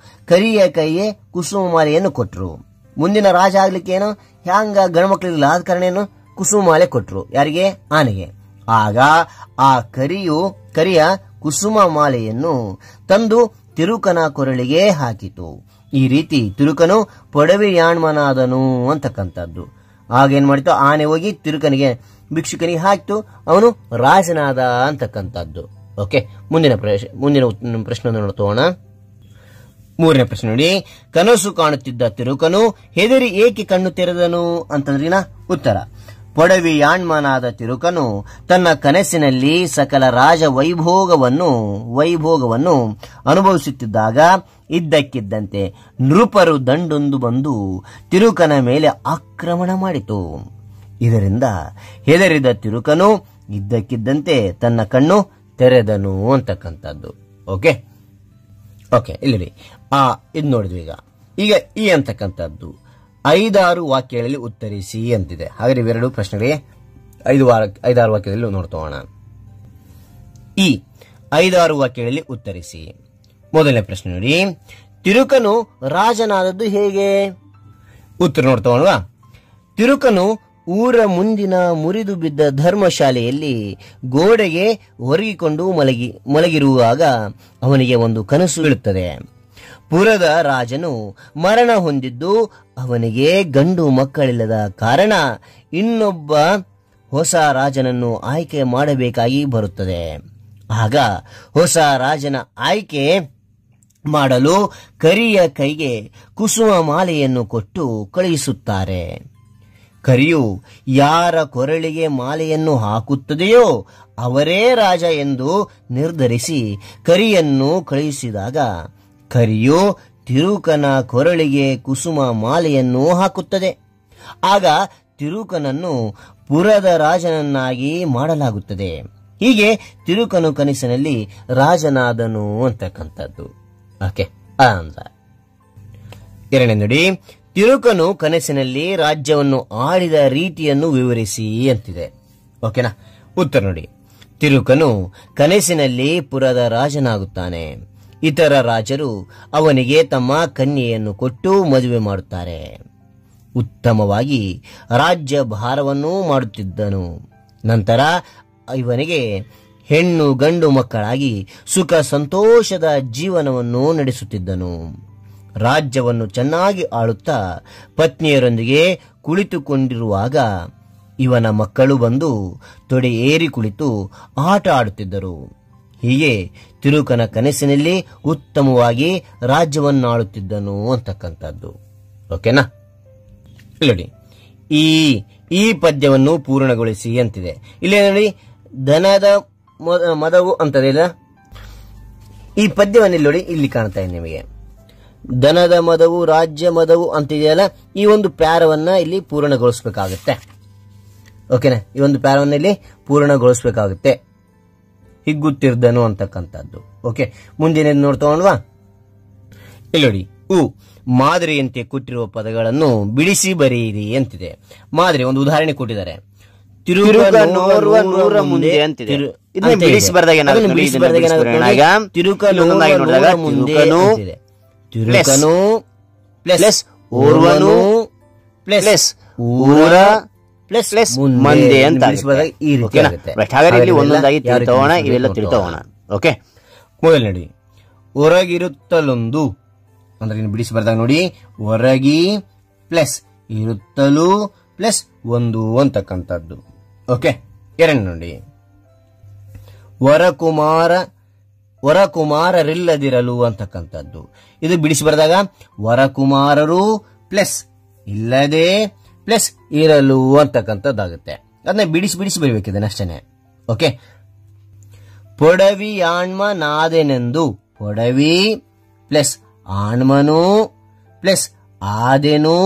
ಕರಿಯ ಕೈಯೇ ಕುಸುಮ ಮಾಲೆಯನ್ನು ಕೊಟ್ಟರು. ಮುಂದಿನ ರಾಜ ಆಗ್ಲಿಕ್ಕೆ ಏನು ಹ್ಯಾಂಗ ಗಂಡ್ಮಕ್ಳಿಲ್ಲ, ಆದ ಕಾರಣ ಏನು ಕುಸುಮ ಮಾಲೆ ಕೊಟ್ರು. ಯಾರಿಗೆ? ಆನೆಗೆ. ಆಗ ಆ ಕರಿಯ ಕುಸುಮ ಮಾಲೆಯನ್ನು ತಂದು ತಿರುಕನ ಕೊರಳಿಗೆ ಹಾಕಿತು. ಈ ರೀತಿ ತಿರುಕನು ಪೊಡವೆಯಾಣ್ಮನಾದನು ಅಂತಕ್ಕಂಥದ್ದು. ಆಗೇನ್ ಮಾಡಿತು, ಆನೆ ಹೋಗಿ ತಿರುಕನಿಗೆ ಭಿಕ್ಷುಕನಿಗೆ ಹಾಕಿತು, ಅವನು ರಾಜನಾದ ಅಂತಕ್ಕಂಥದ್ದು. ಓಕೆ, ಮುಂದಿನ ಪ್ರಶ್ನೆ ನೋಡ್ತೋಣ. ಮೂರನೇ ಪ್ರಶ್ನೆ ನೋಡಿ, ಕನಸು ಕಾಣುತ್ತಿದ್ದ ತಿರುಕನು ಹೆದರಿ ಏಕೆ ಕಣ್ಣು ತೆರೆದನು ಅಂತಂದ್ರಿನ ಉತ್ತರ. ಪೊಡವಿಯಾಣ್ಮನಾದ ತಿರುಕನು ತನ್ನ ಕನಸಿನಲ್ಲಿ ಸಕಲ ರಾಜ ವೈಭೋಗವನ್ನು ಅನುಭವಿಸುತ್ತಿದ್ದಾಗ ಇದ್ದಕ್ಕಿದ್ದಂತೆ ನೃಪರು ದಂಡೊಂದು ಬಂದು ತಿರುಕನ ಮೇಲೆ ಆಕ್ರಮಣ ಮಾಡಿತು. ಇದರಿಂದ ಹೆದರಿದ ತಿರುಕನು ಇದ್ದಕ್ಕಿದ್ದಂತೆ ತನ್ನ ಕಣ್ಣು ತೆರೆದನು ಅಂತಕ್ಕಂಥದ್ದು. ಓಕೆ, ಇಲ್ಲಿ ಇದು ನೋಡಿದ್ವಿ. ಈಗ ಈ ಅಂತಕ್ಕಂಥದ್ದು 5-6 ವಾಕ್ಯಗಳಲ್ಲಿ ಉತ್ತರಿಸಿ ಅಂತಿದೆ. ಹಾಗಾದ್ರೆ ಇವೆರಡು ಪ್ರಶ್ನೆಗಳಿಗೆ 5-6 ವಾಕ್ಯದಲ್ಲಿ ನೋಡ್ತೋಣ. ಈ 5-6 ವಾಕ್ಯಗಳಲ್ಲಿ ಉತ್ತರಿಸಿ. ಮೊದಲನೇ ಪ್ರಶ್ನೆ ನೋಡಿ, ತಿರುಕನು ರಾಜನಾದದ್ದು ಹೇಗೆ? ಉತ್ತರ ನೋಡ್ತೋಣವಾ. ತಿರುಕನು ಊರ ಮುಂದಿನ ಮುರಿದು ಬಿದ್ದ ಧರ್ಮಶಾಲೆಯಲ್ಲಿ ಗೋಡೆಗೆ ಒರಗಿಕೊಂಡು ಮಲಗಿರುವಾಗ ಅವನಿಗೆ ಒಂದು ಕನಸು ಬೀಳುತ್ತದೆ. ಪುರದ ರಾಜನು ಮರಣ ಹೊಂದಿದ್ದು ಅವನಿಗೆ ಗಂಡು ಮಕ್ಕಳಿಲ್ಲದ ಕಾರಣ ಇನ್ನೊಬ್ಬ ಹೊಸ ರಾಜನನ್ನು ಆಯ್ಕೆ ಮಾಡಬೇಕಾಗಿ ಬರುತ್ತದೆ. ಆಗ ಹೊಸ ರಾಜನ ಆಯ್ಕೆ ಮಾಡಲು ಕರಿಯ ಕೈಗೆ ಕುಸುಮ ಮಾಲೆಯನ್ನು ಕೊಟ್ಟು ಕಳುಹಿಸುತ್ತಾರೆ. ಕರಿಯು ಯಾರ ಕೊರಳಿಗೆ ಮಾಲೆಯನ್ನು ಹಾಕುತ್ತದೆಯೋ ಅವರೇ ರಾಜ ಎಂದು ನಿರ್ಧರಿಸಿ ಕರಿಯನ್ನು ಕಳುಹಿಸಿದಾಗ ಕರಿಯು ತಿರುಕನ ಕೊರಳಿಗೆ ಕುಸುಮ ಮಾಲೆಯನ್ನು ಹಾಕುತ್ತದೆ. ಆಗ ತಿರುಕನನ್ನು ಪುರದ ರಾಜನನ್ನಾಗಿ ಮಾಡಲಾಗುತ್ತದೆ. ಹೀಗೆ ತಿರುಕನು ಕನಸಿನಲ್ಲಿ ರಾಜನಾದನು ಅಂತಕ್ಕಂಥದ್ದು. ಓಕೆ, ಎರಡನೇ ನುಡಿ, ತಿರುಕನು ಕನಸಿನಲ್ಲಿ ರಾಜ್ಯವನ್ನು ಆಳಿದ ರೀತಿಯನ್ನು ವಿವರಿಸಿ ಅಂತಿದೆ. ಓಕೆನಾ? ಉತ್ತರ ನೋಡಿ. ತಿರುಕನು ಕನಸಿನಲ್ಲಿ ಪುರದ ರಾಜನಾಗುತ್ತಾನೆ. ಇತರ ರಾಜರು ಅವನಿಗೆ ತಮ್ಮ ಕನ್ಯೆಯನ್ನು ಕೊಟ್ಟು ಮದುವೆ ಮಾಡುತ್ತಾರೆ. ಉತ್ತಮವಾಗಿ ರಾಜ್ಯ ಭಾರವನ್ನು ಮಾಡುತ್ತಿದ್ದನು. ನಂತರ ಇವನಿಗೆ ಹೆಣ್ಣು ಗಂಡು ಮಕ್ಕಳಾಗಿ ಸುಖ ಸಂತೋಷದ ಜೀವನವನ್ನು ನಡೆಸುತ್ತಿದ್ದನು. ರಾಜ್ಯವನ್ನು ಚೆನ್ನಾಗಿ ಆಳುತ್ತಾ ಪತ್ನಿಯರೊಂದಿಗೆ ಕುಳಿತುಕೊಂಡಿರುವಾಗ ಇವನ ಮಕ್ಕಳು ಬಂದು ತೊಡೆ ಏರಿ ಕುಳಿತು ಆಟ ಆಡುತ್ತಿದ್ದರು. ಹೀಗೆ ತಿರುಕನ ಕನಸಿನಲ್ಲಿ ಉತ್ತಮವಾಗಿ ರಾಜ್ಯವನ್ನಾಳುತ್ತಿದ್ದನು ಅಂತಕ್ಕಂಥದ್ದು. ಓಕೆನಾ? ನೋಡಿ, ಈ ಪದ್ಯವನ್ನು ಪೂರ್ಣಗೊಳಿಸಿ ಅಂತಿದೆ. ಇಲ್ಲಿ ನೋಡಿ, ದನದ ಮದವು ಅಂತದಿಲ್ಲ. ಈ ಪದ್ಯವನ್ನು ನೋಡಿ, ಇಲ್ಲಿ ಕಾಣ್ತಾ ಇದೆ ನಿಮಗೆ. ದನದ ಮದವು ರಾಜ್ಯ ಮದವು ಅಂತಿದೆಯಲ್ಲ, ಈ ಒಂದು ಪ್ಯಾರವನ್ನ ಇಲ್ಲಿ ಪೂರ್ಣಗೊಳಿಸಬೇಕಾಗುತ್ತೆ. ಓಕೆನಾ? ಈ ಒಂದು ಪ್ಯಾರವನ್ನ ಇಲ್ಲಿ ಪೂರ್ಣಗೊಳಿಸಬೇಕಾಗುತ್ತೆ. ಹಿಗ್ಗುತ್ತಿರ್ದನು ಅಂತಕ್ಕಂಥದ್ದು. ಓಕೆ, ಮುಂದಿನ ನೋಡ್ತೋಣವಾ? ಇಲ್ಲಿ ನೋಡಿ, ಮಾದರಿಯಂತೆ ಕೊಟ್ಟಿರುವ ಪದಗಳನ್ನು ಬಿಡಿಸಿ ಬರೆಯಿರಿ ಅಂತಿದೆ. ಮಾದರಿ ಒಂದು ಉದಾಹರಣೆ ಕೊಟ್ಟಿದ್ದಾರೆ. ತಿರುಕನು ಪ್ಲಸ್ ಓರ್ವನು ಪ್ಲಸ್ ಊರ ಪ್ಲಸ್ ಮುಂದೆ ಅಂತ ಈ ರೀತಿ ಆಗುತ್ತೆ. ಹಾಗಾದ್ರೆ ಒಂದೊಂದಾಗಿ ತಿಳ್ತೋಣ, ಇವೆಲ್ಲ ತಿಳ್ತೋಣ. ಓಕೆ, ಮೊದಲು ನೋಡಿ, ಹೊರಗಿರುತ್ತಲೊಂದು ಅಂದ್ರೆ ಇನ್ನು ಬಿಡಿಸಿ ಬರ್ದಾಗ ನೋಡಿ, ಹೊರಗಿ ಪ್ಲಸ್ ಇರುತ್ತಲು ಪ್ಲಸ್ ಒಂದು ಅಂತಕ್ಕಂಥದ್ದು. ಓಕೆ, ಎರಡು ನೋಡಿ, ವರಕುಮಾರರಿಲ್ಲದಿರಲು ಅಂತಕ್ಕಂಥದ್ದು. ಇದು ಬಿಡಿಸಿ ಬರೆದಾಗ ವರಕುಮಾರರು ಪ್ಲಸ್ ಇಲ್ಲದೆ ಪ್ಲಸ್ ಇರಲು ಅಂತಕ್ಕಂಥದ್ದಾಗುತ್ತೆ. ಅದನ್ನ ಬಿಡಿಸಿ ಬರೀಬೇಕಿದೆ ಅಷ್ಟೇನೆ. ಓಕೆ, ಪೊಡವಿಯಾಣ್ಮ ನಾದೆನೆಂದು, ಪೊಡವಿ ಪ್ಲಸ್ ಆಣ್ಮನು ಪ್ಲಸ್ ಆದೆನು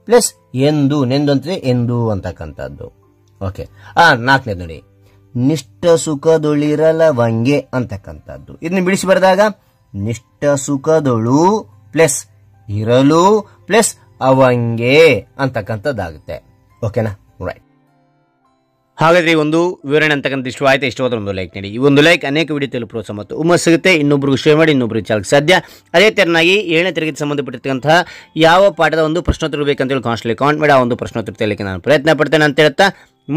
ಪ್ಲಸ್ ಎಂದು, ನೆಂದು ಅಂತಿದೆ, ಎಂದು ಅಂತಕ್ಕಂಥದ್ದು. ಓಕೆ, ನಾಲ್ಕನೇದು ನೋಡಿ, ನಿಷ್ಠ ಸುಖದೊಳಿರಲವಂಗೆ ಅಂತಕ್ಕಂಥದ್ದು. ಇದನ್ನ ಬಿಡಿಸಿ ಬರೆದಾಗ ನಿಷ್ಠ ಸುಖದೊಳು ಪ್ಲಸ್ ಇರಲು ಪ್ಲಸ್ ಅವಂಗೆ ಅಂತಕ್ಕಂಥದ್ದಾಗುತ್ತೆ. ಓಕೆನಾ? ರೈಟ್. ಹಾಗಾದ್ರೆ ಈ ಒಂದು ವಿವರಣೆ ಅಂತಕ್ಕಂಥ ಇಷ್ಟ ಆಯ್ತು. ಇಷ್ಟವಾದ ಒಂದು ಲೈಕ್ ನೀಡಿ. ಈ ಒಂದು ಲೈಕ್ ಅನೇಕ ವಿಡಿಯೋ ತಲುಪಲು ಪ್ರೋತ್ಸಾಹ ಮತ್ತು ಹುಮ್ಮಸ್ ಸಿಗುತ್ತೆ. ಇನ್ನೊಬ್ರಿಗೆ ಶೇರ್ ಮಾಡಿ, ಇನ್ನೊಬ್ರಿಗೆ ಚಾಲಕ್ಕೆ ಸಾಧ್ಯ. ಅದೇ ತೆರನಾಗಿ 7ನೇ ತರಗತಿ ಸಂಬಂಧಪಟ್ಟಿರ್ತಕ್ಕಂತಹ ಯಾವ ಪಾಠದ ಒಂದು ಪ್ರಶ್ನೋತ್ತರ ಬೇಕಂತೇಳಿ ಕಾನ್ಸ್ಟ್ಲಿ ಕಾಮೆಂಟ್ ಮಾಡಿ ಆ ಒಂದು ಪ್ರಶ್ನೋತ್ತರ ತೆರಲಿಕ್ಕೆ ನಾನು ಪ್ರಯತ್ನ ಪಡ್ತೇನೆ ಅಂತ ಹೇಳ್ತಾ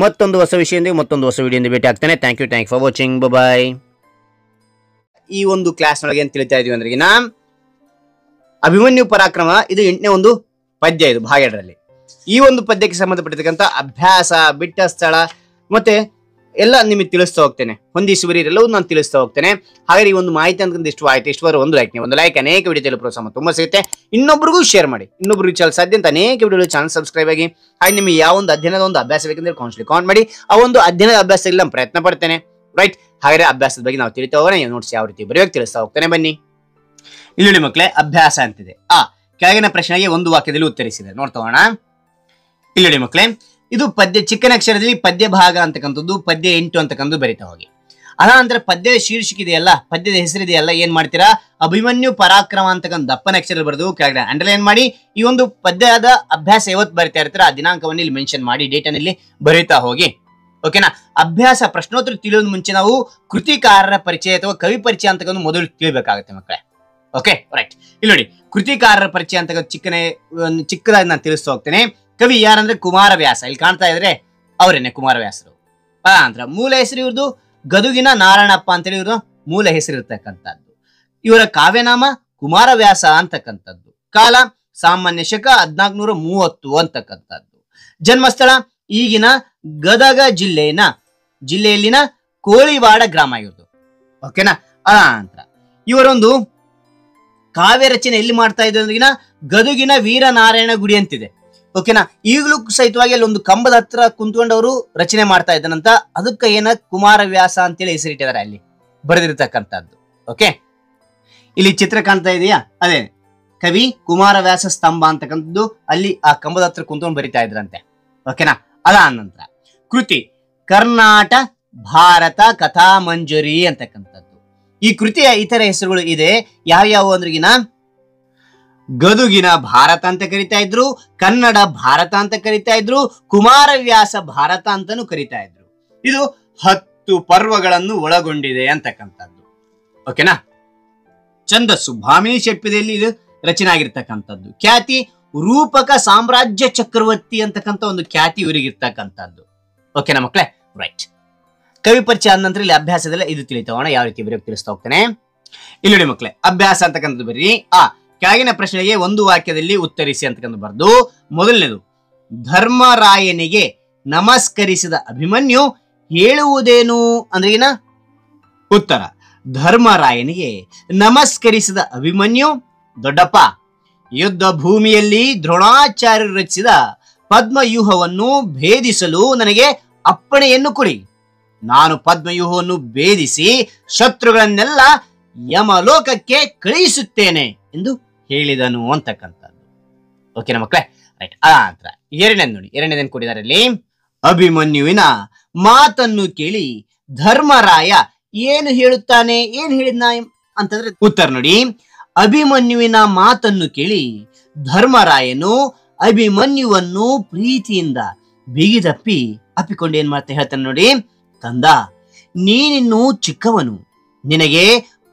ಮತ್ತೊಂದು ಹೊಸ ವಿಷಯದಿಂದ ಮತ್ತೊಂದು ಹೊಸ ವಿಡಿಯೋದಿಂದ ಭೇಟಿ ಆಗ್ತೇನೆ. Thank you for watching. Bye. ಈ ಒಂದು ಕ್ಲಾಸ್ ನೊಳಗೆ ಏನ್ ತಿಳಿತಾ ಇದೀವಿ ಅಂದ್ರೆ, ಅಭಿಮನ್ಯು ಪರಾಕ್ರಮ ಇದು 8ನೇ ಒಂದು ಪದ್ಯ, ಇದು ಭಾಗ 2ರಲ್ಲಿ. ಈ ಒಂದು ಪದ್ಯಕ್ಕೆ ಸಂಬಂಧಪಟ್ಟಿರ್ತಕ್ಕಂಥ ಅಭ್ಯಾಸ, ಬಿಟ್ಟ ಸ್ಥಳ ಮತ್ತೆ ಎಲ್ಲ ನಿಮಗೆ ತಿಳಿಸ್ತಾ ಹೋಗ್ತೇನೆ. ಹೊಂದಿಸುವರಿ ಎಲ್ಲವೂ ನಾನು ತಿಳಿಸ್ತಾ ಹೋಗ್ತೇನೆ. ಹಾಗೆ ಈ ಒಂದು ಮಾಹಿತಿ ಅಂತ ಇಷ್ಟು ಆಯ್ತು. ಇಷ್ಟವಾದ ಒಂದು ಲೈಕ್ ಅನೇಕ ವಿಡಿಯೋ ತಲುಪಲು ಪ್ರೋತ್ಸಾಹ ತುಂಬಾ ಸಿಗುತ್ತೆ. ಇನ್ನೊಬ್ರಿಗೂ ಶೇರ್ ಮಾಡಿ, ಇನ್ನೊಬ್ರು ಚಾನಲ್ ಸಾಧ್ಯ ಅಂತ ಅನೇಕ ವಿಡಿಯೋ ಚಾನಲ್ ಸಬ್ಸ್ಕ್ರೈಬ್ ಆಗಿ. ಹಾಗೆ ನಿಮಗೆ ಯಾವ ಒಂದು ಅಧ್ಯಯನದ ಒಂದು ಅಭ್ಯಾಸ ಬೇಕಂದ್ರೆ ಕಾನ್ಸ್ಟ್ಲಿ ಕಾಮೆಂಟ್ ಮಾಡಿ. ಆ ಒಂದು ಅಧ್ಯಯನದ ಅಭ್ಯಾಸ ಇಲ್ಲ ಪ್ರಯತ್ನ ಪಡ್ತೇನೆ. ರೈಟ್. ಹಾಗಾದ್ರೆ ಅಭ್ಯಾಸದ ಬಗ್ಗೆ ನಾವು ತಿಳಿತಾ ಹೋಗೋಣ. ನೋಟ್ಸ್ ಯಾವ ರೀತಿ ಬರೆಯೋಕೆ ತಿಳಿಸ್ತಾ ಹೋಗ್ತೇನೆ, ಬನ್ನಿ. ಇಲ್ಲಿ ಮಕ್ಕಳೇ, ಅಭ್ಯಾಸ ಅಂತಿದೆ. ಕೆಳಗಿನ ಪ್ರಶ್ನೆಗೆ ಒಂದು ವಾಕ್ಯದಲ್ಲಿ ಉತ್ತರಿಸಿದೆ. ನೋಡ್ತಾ ಹೋಗೋಣ. ಇಲ್ಲಿ ಮಕ್ಕಳೇ, ಇದು ಪದ್ಯ ಚಿಕ್ಕನ ಅಕ್ಷರದಲ್ಲಿ ಪದ್ಯ ಭಾಗ ಅಂತಕ್ಕಂಥದ್ದು, ಪದ್ಯ 8 ಅಂತಕ್ಕಂಥದ್ದು ಬರಿತಾ ಹೋಗಿ. ಅದಾನಂತರ ಪದ್ಯದ ಶೀರ್ಷಿಕೆ ಇದೆಯಲ್ಲ, ಪದ್ಯದ ಹೆಸರಿದೆಯಲ್ಲ, ಏನ್ ಮಾಡ್ತೀರಾ, ಅಭಿಮನ್ಯು ಪರಾಕ್ರಮ ಅಂತಕ್ಕಂಥ ದಪ್ಪನ ಅಕ್ಷರ ಬರೆದು ಕೆಳಗಡೆ ಅಂಡರ್ಲೈನ್ ಮಾಡಿ ಈ ಒಂದು ಪದ್ಯದ ಅಭ್ಯಾಸ ಯಾವತ್ತು ಬರಿತಾ ಇರ್ತೀರ ಆ ದಿನಾಂಕವನ್ನು ಇಲ್ಲಿ ಮೆನ್ಷನ್ ಮಾಡಿ ಡೇಟ್ ಅನ್ನು ಇಲ್ಲಿ ಬರೀತಾ ಹೋಗಿ. ಓಕೆನಾ? ಅಭ್ಯಾಸ ಪ್ರಶ್ನೋತ್ತರ ತಿಳಿಯೋದು ಮುಂಚೆ ನಾವು ಕೃತಿಕಾರರ ಪರಿಚಯ ಅಥವಾ ಕವಿ ಪರಿಚಯ ಅಂತಕ್ಕಂಥ ಮೊದಲು ತಿಳಿಬೇಕಾಗುತ್ತೆ ಮಕ್ಕಳೇ. Okay, right. ಇಲ್ಲಿ ನೋಡಿ, ಕೃತಿಕಾರರ ಪರಿಚಯ ಅಂತ ಚಿಕ್ಕದಾಗಿ ನಾನು ತಿಳಿಸ್ತಾ ಹೋಗ್ತೇನೆ. ಕವಿ ಯಾರಂದ್ರೆ ಕುಮಾರವ್ಯಾಸ. ಇಲ್ಲಿ ಕಾಣ್ತಾ ಇದ್ರೆ ಅವರೇನೆ ಕುಮಾರವ್ಯಾಸರು. ಅದಾನಂತರ ಮೂಲ ಹೆಸರು ಇವ್ರದ್ದು ಗದುಗಿನ ನಾರಾಯಣಪ್ಪ ಅಂತೇಳಿ ಇವ್ರದ್ದು ಮೂಲ ಹೆಸರು ಇರ್ತಕ್ಕಂಥದ್ದು. ಇವರ ಕಾವ್ಯನಾಮ ಕುಮಾರವ್ಯಾಸ ಅಂತಕ್ಕಂಥದ್ದು. ಕಾಲ ಸಾಮಾನ್ಯ ಶಕ 1430 ಅಂತಕ್ಕಂಥದ್ದು. ಜನ್ಮಸ್ಥಳ ಈಗಿನ ಗದಗ ಜಿಲ್ಲೆಯಲ್ಲಿನ ಕೋಳಿವಾಡ ಗ್ರಾಮ ಇವ್ರದ್ದು. ಓಕೆನಾ. ಅದಾನಂತರ ಇವರೊಂದು ಕಾವ್ಯ ರಚನೆ ಎಲ್ಲಿ ಮಾಡ್ತಾ ಇದ್ರು ಅಂದ್ರಿಗಿನ ಗದುಗಿನ ವೀರನಾರಾಯಣ ಗುಡಿ ಅಂತಿದೆ. ಓಕೆನಾ. ಈಗಲೂ ಸಹಿತವಾಗಿ ಅಲ್ಲಿ ಒಂದು ಕಂಬದ ಹತ್ರ ಕುಂತ್ಕೊಂಡವರು ರಚನೆ ಮಾಡ್ತಾ ಇದ್ದಾನಂತ. ಅದಕ್ಕೆ ಏನ ಕುಮಾರವ್ಯಾಸ ಅಂತೇಳಿ ಹೆಸರಿಟ್ಟಿದ್ದಾರೆ ಅಲ್ಲಿ ಬರೆದಿರ್ತಕ್ಕಂಥದ್ದು. ಓಕೆ, ಇಲ್ಲಿ ಚಿತ್ರ ಕಾಣ್ತಾ ಇದೆಯಾ, ಅದೇ ಕವಿ ಕುಮಾರವ್ಯಾಸ ಸ್ತಂಭ ಅಂತಕ್ಕಂಥದ್ದು ಅಲ್ಲಿ ಆ ಕಂಬದ ಹತ್ರ ಕುಂತ್ಕೊಂಡು ಬರಿತಾ ಇದ್ರಂತೆ. ಓಕೆನಾ. ಅದಾದ ನಂತರ ಕೃತಿ ಕರ್ನಾಟ ಭಾರತ ಕಥಾ ಮಂಜರಿ ಅಂತಕ್ಕಂಥದ್ದು. ಈ ಕೃತಿಯ ಇತರ ಹೆಸರುಗಳು ಇದೆ. ಯಾವ್ಯಾವ ಅಂದ್ರಿಗಿನ ಗದುಗಿನ ಭಾರತ ಅಂತ ಕರಿತಾ ಇದ್ರು, ಕನ್ನಡ ಭಾರತ ಅಂತ ಕರಿತಾ ಇದ್ರು, ಕುಮಾರವ್ಯಾಸ ಭಾರತ ಅಂತಾನು ಕರಿತಾ ಇದ್ರು. ಇದು 10 ಪರ್ವಗಳನ್ನು ಒಳಗೊಂಡಿದೆ ಅಂತಕ್ಕಂಥದ್ದು. ಓಕೆನಾ. ಛಂದಸ್ಸು ಭಾಮಿನಿ ಷಟ್ಪದಿಯಲ್ಲಿ ಇದು ರಚನೆ ಆಗಿರ್ತಕ್ಕಂಥದ್ದು. ಖ್ಯಾತಿ ರೂಪಕ ಸಾಮ್ರಾಜ್ಯ ಚಕ್ರವರ್ತಿ ಅಂತಕ್ಕಂಥ ಒಂದು ಖ್ಯಾತಿ ಇವರಿಗಿರ್ತಕ್ಕಂಥದ್ದು. ಓಕೆನಾ ಮಕ್ಕಳೇ, ರೈಟ್. ಕವಿ ಪರಿಚಯ ಆದ ನಂತರ ಇಲ್ಲಿ ಅಭ್ಯಾಸದಲ್ಲಿ ಇದು ತಿಳಿತೋಣ, ಯಾವ ರೀತಿ ಬರೆಯೋಕೆ ತಿಳಿಸ್ತಾ ಹೋಗ್ತೇನೆ. ಇಲ್ಲಿ ನೋಡಿ ಮಕ್ಕಳೇ, ಅಭ್ಯಾಸ ಅಂತಕ್ಕಂಥದ್ದು ಬರೀ ಕೆಳಗಿನ ಪ್ರಶ್ನೆಗೆ ಒಂದು ವಾಕ್ಯದಲ್ಲಿ ಉತ್ತರಿಸಿ ಅಂತಕ್ಕಂಥ ಬರ್ದು. ಮೊದಲನೇದು, ಧರ್ಮರಾಯನಿಗೆ ನಮಸ್ಕರಿಸಿದ ಅಭಿಮನ್ಯು ಹೇಳುವುದೇನು ಅಂದ್ರಿಗಿನ ಉತ್ತರ. ಧರ್ಮರಾಯನಿಗೆ ನಮಸ್ಕರಿಸಿದ ಅಭಿಮನ್ಯು, ದೊಡ್ಡಪ್ಪ, ಯುದ್ಧ ಭೂಮಿಯಲ್ಲಿ ದ್ರೋಣಾಚಾರ್ಯರು ರಚಿಸಿದ ಪದ್ಮವ್ಯೂಹವನ್ನು ಭೇದಿಸಲು ನನಗೆ ಅಪ್ಪಣೆಯನ್ನು ಕೊಡಿ. ನಾನು ಪದ್ಮವ್ಯೂಹವನ್ನು ಭೇದಿಸಿ ಶತ್ರುಗಳನ್ನೆಲ್ಲ ಯಮಲೋಕಕ್ಕೆ ಕಳುಹಿಸುತ್ತೇನೆ ಎಂದು ಹೇಳಿದನು ಅಂತಕ್ಕಂಥದ್ದು. ಓಕೆನಾ ಮಕ್ಕಳೇ, ರೈಟ್. ನಂತರ ಎರಡನೇದು ನೋಡಿ, ಎರಡನೇದೇನು ಕೊಟ್ಟಿದ್ದಾರೆ ಇಲ್ಲಿ. ಅಭಿಮನ್ಯುವಿನ ಮಾತನ್ನು ಕೇಳಿ ಧರ್ಮರಾಯ ಏನು ಹೇಳುತ್ತಾನೆ, ಏನ್ ಹೇಳಿದ್ನ ಅಂತಂದ್ರೆ ಉತ್ತರ ನೋಡಿ. ಅಭಿಮನ್ಯುವಿನ ಮಾತನ್ನು ಕೇಳಿ ಧರ್ಮರಾಯನು ಅಭಿಮನ್ಯುವನ್ನು ಪ್ರೀತಿಯಿಂದ ಬಿಗಿದಪ್ಪಿ ಅಪ್ಪಿಕೊಂಡು ಏನ್ ಮಾಡ್ತಾ ಹೇಳ್ತಾನೆ ನೋಡಿ. ಕಂದ, ನೀನಿನ್ನು ಚಿಕ್ಕವನು, ನಿನಗೆ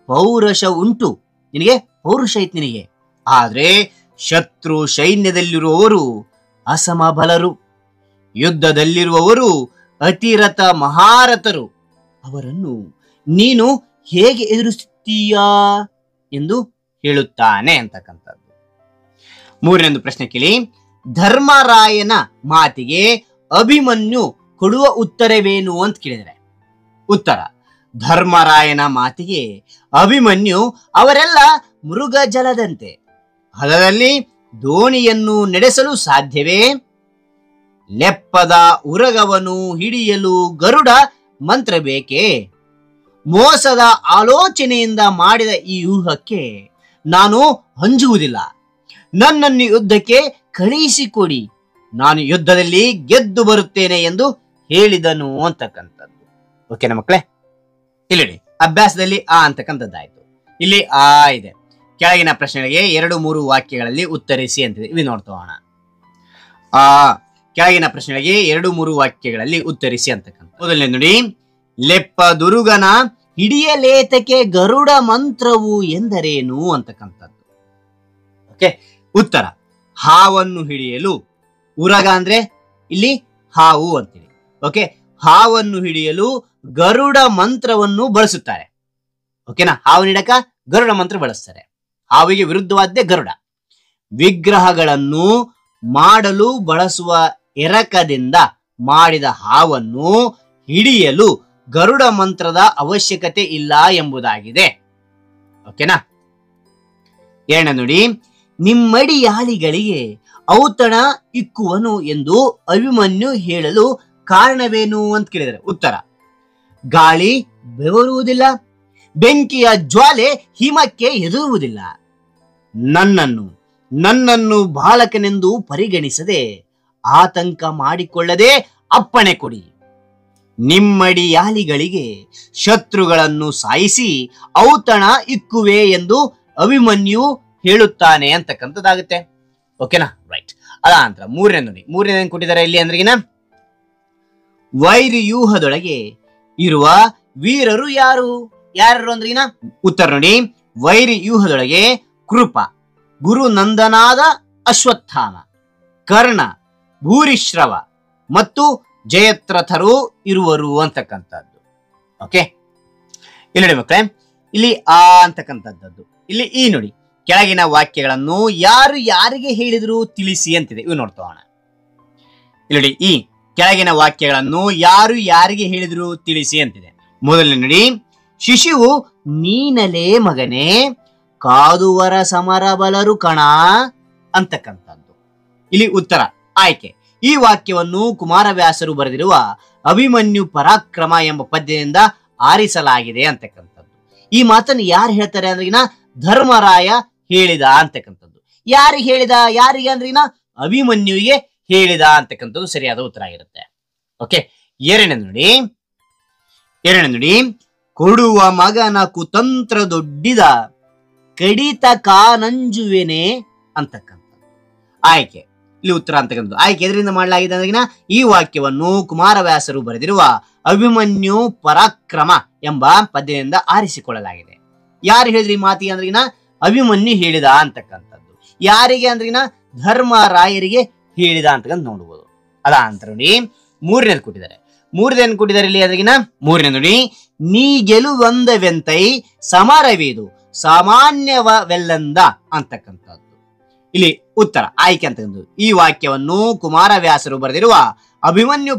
ಪೌರುಷ ಉಂಟು, ನಿನಗೆ ಪೌರುಷ ಐತ್ ನಿನಗೆ. ಆದ್ರೆ ಶತ್ರು ಸೈನ್ಯದಲ್ಲಿರುವವರು ಅಸಮಬಲರು, ಯುದ್ಧದಲ್ಲಿರುವವರು ಅತಿರಥ ಮಹಾರಥರು. ಅವರನ್ನು ನೀನು ಹೇಗೆ ಎದುರಿಸುತ್ತೀಯಾ ಎಂದು ಹೇಳುತ್ತಾನೆ ಅಂತಕ್ಕಂಥದ್ದು. ಮೂರನೇದು ಪ್ರಶ್ನೆ ಕೇಳಿ. ಧರ್ಮರಾಯನ ಮಾತಿಗೆ ಅಭಿಮನ್ಯು ಕೊಡುವ ಉತ್ತರವೇನು ಅಂತ ಕೇಳಿದರೆ ಉತ್ತರ. ಧರ್ಮರಾಯನ ಮಾತಿಗೆ ಅಭಿಮನ್ಯು, ಅವರೆಲ್ಲ ಮೃಗ ಜಲದಂತೆ, ಹಲದಲ್ಲಿ ದೋಣಿಯನ್ನು ನಡೆಸಲು ಸಾಧ್ಯವೇ? ಲೆಪ್ಪದ ಉರಗವನ್ನು ಹಿಡಿಯಲು ಗರುಡ ಮಂತ್ರ ಬೇಕೇ? ಮೋಸದ ಆಲೋಚನೆಯಿಂದ ಮಾಡಿದ ಈ ಊಹಕ್ಕೆ ನಾನು ಅಂಜುವುದಿಲ್ಲ. ನನ್ನನ್ನು ಯುದ್ಧಕ್ಕೆ ಕಳುಹಿಸಿಕೊಡಿ, ನಾನು ಯುದ್ಧದಲ್ಲಿ ಗೆದ್ದು ಬರುತ್ತೇನೆ ಎಂದು ಹೇಳಿದನು ಅಂತಕ್ಕಂಥದ್ದು. ಓಕೆನಾ ಮಕ್ಕಳೇ, ಇಲ್ಲಿ ಅಭ್ಯಾಸದಲ್ಲಿ ಅಂತಕ್ಕಂಥದ್ದಾಯ್ತು. ಇಲ್ಲಿ ಇದೆ. ಕೆಳಗಿನ ಪ್ರಶ್ನೆಗಳಿಗೆ 2-3 ವಾಕ್ಯಗಳಲ್ಲಿ ಉತ್ತರಿಸಿ ಅಂತಿದೆ. ಇವಿ ನೋಡ್ತೋಣ. ಕೆಳಗಿನ ಪ್ರಶ್ನೆಗಳಿಗೆ 2-3 ವಾಕ್ಯಗಳಲ್ಲಿ ಉತ್ತರಿಸಿ ಅಂತಕ್ಕಂಥ. ಮೊದಲನೇ ನೋಡಿ, ಲೆಪ್ಪ ದುರುಗನ ಹಿಡಿಯಲೇತಕ್ಕೆ ಗರುಡ ಮಂತ್ರವು ಎಂದರೇನು ಅಂತಕ್ಕಂಥದ್ದು. ಓಕೆ, ಉತ್ತರ. ಹಾವನ್ನು ಹಿಡಿಯಲು, ಉರಗ ಅಂದ್ರೆ ಇಲ್ಲಿ ಹಾವು ಅಂತೇಳಿ. ಓಕೆ, ಹಾವನ್ನು ಹಿಡಿಯಲು ಗರುಡ ಮಂತ್ರವನ್ನು ಬಳಸುತ್ತಾರೆ. ಓಕೆನಾ. ಹಾವು ಹಿಡಕ ಗರುಡ ಮಂತ್ರ ಬಳಸ್ತಾರೆ. ಹಾವಿಗೆ ವಿರುದ್ಧವಾದ್ದೇ ಗರುಡ. ವಿಗ್ರಹಗಳನ್ನು ಮಾಡಲು ಬಳಸುವ ಎರಕದಿಂದ ಮಾಡಿದ ಹಾವನ್ನು ಹಿಡಿಯಲು ಗರುಡ ಮಂತ್ರದ ಅವಶ್ಯಕತೆ ಇಲ್ಲ ಎಂಬುದಾಗಿದೆ. ಓಕೆನಾ. ಎರಡನೇ ನೋಡಿ, ನಿಮ್ಮಡಿಯಾಳಿಗಳಿಗೆ ಔತಣ ಇಕ್ಕುವನು ಎಂದು ಅಭಿಮನ್ಯು ಹೇಳಲು ಕಾರಣವೇನು ಅಂತ ಕೇಳಿದರೆ ಉತ್ತರ. ಗಾಳಿ ಬೆವರುವುದಿಲ್ಲ, ಬೆಂಕಿಯ ಜ್ವಾಲೆ ಹಿಮಕ್ಕೆ ಎದುರುವುದಿಲ್ಲ. ನನ್ನನ್ನು ಬಾಲಕನೆಂದು ಪರಿಗಣಿಸದೆ ಆತಂಕ ಮಾಡಿಕೊಳ್ಳದೆ ಅಪ್ಪಣೆ ಕೊಡಿ. ನಿಮ್ಮಡಿಯಾಳಿಗಳಿಗೆ ಶತ್ರುಗಳನ್ನು ಸಾಯಿಸಿ ಔತಣ ಇಕ್ಕುವೆ ಎಂದು ಅಭಿಮನ್ಯು ಹೇಳುತ್ತಾನೆ ಅಂತಕ್ಕಂಥದ್ದಾಗುತ್ತೆ. ಓಕೆನಾ, ರೈಟ್. ಅದಾನಂತರ ಮೂರನೇ ಕೊಟ್ಟಿದ್ದಾರೆ ಇಲ್ಲಿ ಅಂದ್ರಿಗಿನ ವೈರಿವ್ಯೂಹದೊಳಗೆ ಇರುವ ವೀರರು ಯಾರು ಅಂದ್ರಿಗಿನ ಉತ್ತರ ನೋಡಿ. ವೈರಿವ್ಯೂಹದೊಳಗೆ ಕೃಪ, ಗುರುನಂದನಾದ ಅಶ್ವತ್ಥಾಮ, ಕರ್ಣ, ಭೂರಿಶ್ರವ ಮತ್ತು ಜಯತ್ರಥರು ಇರುವರು ಅಂತಕ್ಕಂಥದ್ದು. ಓಕೆ, ಇಲ್ಲಿ ನೋಡಿ ಮಕ್ಕಳೇ, ಇಲ್ಲಿ ಆ ಅಂತಕ್ಕಂಥದ್ದು, ಇಲ್ಲಿ ಈ ನೋಡಿ, ಕೆಳಗಿನ ವಾಕ್ಯಗಳನ್ನು ಯಾರು ಯಾರಿಗೆ ಹೇಳಿದ್ರು ತಿಳಿಸಿ ಅಂತಿದೆ. ಇವು ನೋಡ್ತೋಣ. ಇಲ್ಲಿ ನೋಡಿ, ಈ ಕೆಳಗಿನ ವಾಕ್ಯಗಳನ್ನು ಯಾರು ಯಾರಿಗೆ ಹೇಳಿದ್ರು ತಿಳಿಸಿ ಅಂತಿದೆ. ಮೊದಲನೇ ನೋಡಿ, ಶಿಶುವು ನೀನಲೇ ಮಗನೇ ಕಾದುವರ ಸಮರ ಬಲರು ಕಣ ಅಂತಕ್ಕಂಥದ್ದು. ಇಲ್ಲಿ ಉತ್ತರ ಆಯ್ಕೆ. ಈ ವಾಕ್ಯವನ್ನು ಕುಮಾರವ್ಯಾಸರು ಬರೆದಿರುವ ಅಭಿಮನ್ಯು ಪರಾಕ್ರಮ ಎಂಬ ಪದ್ಯದಿಂದ ಆರಿಸಲಾಗಿದೆ ಅಂತಕ್ಕಂಥದ್ದು. ಈ ಮಾತನ್ನು ಯಾರು ಹೇಳ್ತಾರೆ ಅಂದ್ರಿಗಿನ ಧರ್ಮರಾಯ ಹೇಳಿದ ಅಂತಕ್ಕಂಥದ್ದು. ಯಾರಿಗೆ ಹೇಳಿದ? ಯಾರಿಗೆ ಅಂದ್ರಿಗಿನ ಅಭಿಮನ್ಯುವಿಗೆ ಹೇಳಿದ ಅಂತಕ್ಕಂಥದ್ದು ಸರಿಯಾದ ಉತ್ತರ ಆಗಿರುತ್ತೆ. ಓಕೆ, ಎರಡನೇ ನುಡಿ, ಕೊಡುವ ಮಗನ ಕುತಂತ್ರ ದೊಡ್ಡಿದ ಕಡಿತ ಕಾನಂಜುವೆನೆ ಅಂತಕ್ಕಂಥದ್ದು. ಆಯ್ಕೆ, ಇಲ್ಲಿ ಉತ್ತರ ಅಂತಕ್ಕಂಥದ್ದು. ಆಯ್ಕೆ ಎದರಿಂದ ಮಾಡಲಾಗಿದೆ ಅಂದ್ರಿಗಿನ ಈ ವಾಕ್ಯವನ್ನು ಕುಮಾರವ್ಯಾಸರು ಬರೆದಿರುವ ಅಭಿಮನ್ಯು ಪರಾಕ್ರಮ ಎಂಬ ಪದ್ಯದಿಂದ ಆರಿಸಿಕೊಳ್ಳಲಾಗಿದೆ. ಯಾರು ಹೇಳಿದ್ರಿ ಮಾತಿ ಅಂದ್ರಿಗಿನ ಅಭಿಮನ್ಯು ಹೇಳಿದ ಅಂತಕ್ಕಂಥದ್ದು. ಯಾರಿಗೆ ಅಂದ್ರಿಗಿನ ಧರ್ಮರಾಯರಿಗೆ ಹೇಳಿದ ಅಂತಕ್ಕಂಥ ನೋಡಬಹುದು. ಅದ ಅಂತ ನೋಡಿ. ಮೂರನೇದು ಕೊಟ್ಟಿದ್ದಾರೆ ಇಲ್ಲಿ ಅದ್ರಿಗಿನ ಮೂರನೇ ನೋಡಿ, ನೀ ಗೆಲುವಂದವೆಂತೈ ಸಮರವೇದು ಸಾಮಾನ್ಯವೆಲ್ಲಂದ ಅಂತಕ್ಕಂಥದ್ದು. ಇಲ್ಲಿ ಉತ್ತರ ಆಯ್ಕೆ ಅಂತಕ್ಕಂಥದ್ದು. ಈ ವಾಕ್ಯವನ್ನು ಕುಮಾರವ್ಯಾಸರು ಬರೆದಿರುವ ಅಭಿಮನ್ಯು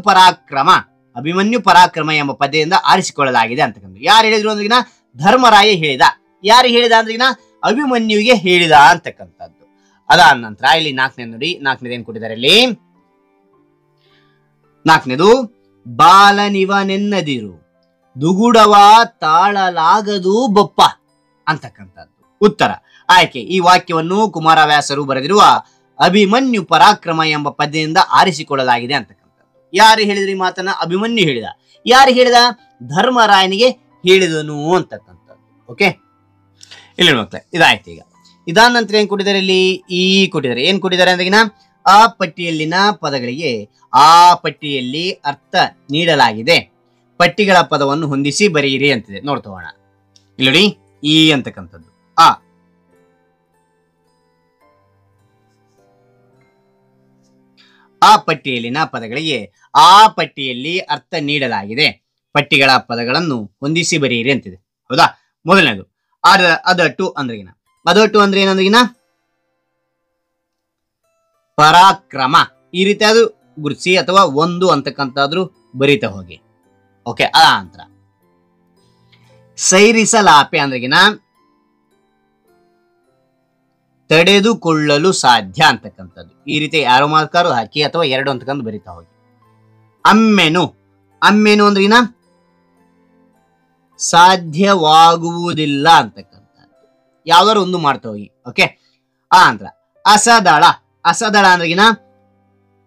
ಪರಾಕ್ರಮ ಎಂಬ ಪದ್ಯದಿಂದ ಆರಿಸಿಕೊಳ್ಳಲಾಗಿದೆ ಅಂತಕ್ಕಂಥದ್ದು. ಯಾರು ಹೇಳಿದ್ರು ಅಂದ್ರಿಗಿನ ಧರ್ಮರಾಯ ಹೇಳಿದ. ಯಾರು ಹೇಳಿದ ಅಂದ್ರಿಗಿನ ಅಭಿಮನ್ಯುವಿಗೆ ಹೇಳಿದ ಅಂತಕ್ಕಂಥದ್ದು. ಅದಾದ ನಂತರ ಇಲ್ಲಿ ನಾಲ್ಕನೇ ನೋಡಿ, ನಾಲ್ಕನೇದು ಏನ್ ಕೊಟ್ಟಿದ್ದಾರೆ ಇಲ್ಲಿ? ನಾಲ್ಕನೇದು, ಬಾಲನಿವನೆನ್ನದಿರು ದುಗುಡವ ತಾಳಲಾಗದು ಬಪ್ಪ ಅಂತಕ್ಕಂಥದ್ದು. ಉತ್ತರ ಆಯ್ಕೆ. ಈ ವಾಕ್ಯವನ್ನು ಕುಮಾರವ್ಯಾಸರು ಬರೆದಿರುವ ಅಭಿಮನ್ಯು ಪರಾಕ್ರಮ ಎಂಬ ಪದ್ಯದಿಂದ ಆರಿಸಿಕೊಳ್ಳಲಾಗಿದೆ ಅಂತಕ್ಕಂಥದ್ದು. ಯಾರು ಹೇಳಿದ್ರಿ ಮಾತನ್ನ? ಅಭಿಮನ್ಯು ಹೇಳಿದ. ಯಾರು ಹೇಳಿದ? ಧರ್ಮರಾಯನಿಗೆ ಹೇಳಿದನು ಅಂತಕ್ಕಂಥದ್ದು. ಓಕೆ, ಇಲ್ಲಿ ಮಕ್ಕಳೇ ಇದಾಯ್ತು. ಈಗ ಇದಾದ ನಂತರ ಏನ್ ಕೊಟ್ಟಿದ್ದಾರೆ ಇಲ್ಲಿ? ಈ ಕೊಟ್ಟಿದ್ದಾರೆ. ಏನ್ ಕೊಟ್ಟಿದ್ದಾರೆ ಅಂದ್ರಿಗಿನ ಆ ಪಟ್ಟಿಯಲ್ಲಿನ ಪದಗಳಿಗೆ ಆ ಪಟ್ಟಿಯಲ್ಲಿ ಅರ್ಥ ನೀಡಲಾಗಿದೆ, ಪಟ್ಟಿಗಳ ಪದವನ್ನು ಹೊಂದಿಸಿ ಬರೆಯಿರಿ ಅಂತಿದೆ. ನೋಡ್ತೋಣ. ಇಲ್ಲಿ ನೋಡಿ, ಈ ಅಂತಕ್ಕಂಥದ್ದು ಆ ಪಟ್ಟಿಯಲ್ಲಿನ ಪದಗಳಿಗೆ ಆ ಪಟ್ಟಿಯಲ್ಲಿ ಅರ್ಥ ನೀಡಲಾಗಿದೆ, ಪಟ್ಟಿಗಳ ಪದಗಳನ್ನು ಹೊಂದಿಸಿ ಬರೆಯಿರಿ ಅಂತಿದೆ. ಹೌದಾ? ಮೊದಲನೇದು ಅದಟ್ಟು ಅಂದ್ರಿಗಿನ. ಅದಟ್ಟು ಅಂದ್ರೆ ಏನಂದ್ರಿಗಿನ ಪರಾಕ್ರಮ. ಈ ರೀತಿ ಅದು ಗುರುತಿಸಿ ಅಥವಾ ಒಂದು ಅಂತಕ್ಕಂಥಾದ್ರೂ ಬರೀತಾ ಹೋಗಿ. ಓಕೆ, ಆ ನಂತರ ಸೈರಿಸಲಾಪೆ ಅಂದ್ರಿಗಿನ ತಡೆದುಕೊಳ್ಳಲು ಸಾಧ್ಯ ಅಂತಕ್ಕಂಥದ್ದು. ಈ ರೀತಿ ಯಾರೋ ಮಾರ್ಕಾರು ಹಾಕಿ ಅಥವಾ ಎರಡು ಅಂತಕ್ಕಂಥ ಬರೀತಾ ಹೋಗಿ. ಅಮ್ಮೆನು ಅಂದ್ರಿಗಿನ ಸಾಧ್ಯವಾಗುವುದಿಲ್ಲ ಅಂತಕ್ಕಂಥದ್ದು. ಯಾವ್ದಾರು ಒಂದು ಮಾಡ್ತಾ ಹೋಗಿ. ಓಕೆ, ಆ ನಂತರ ಅಸದಳ ಅಂದ್ರಿಗಿನ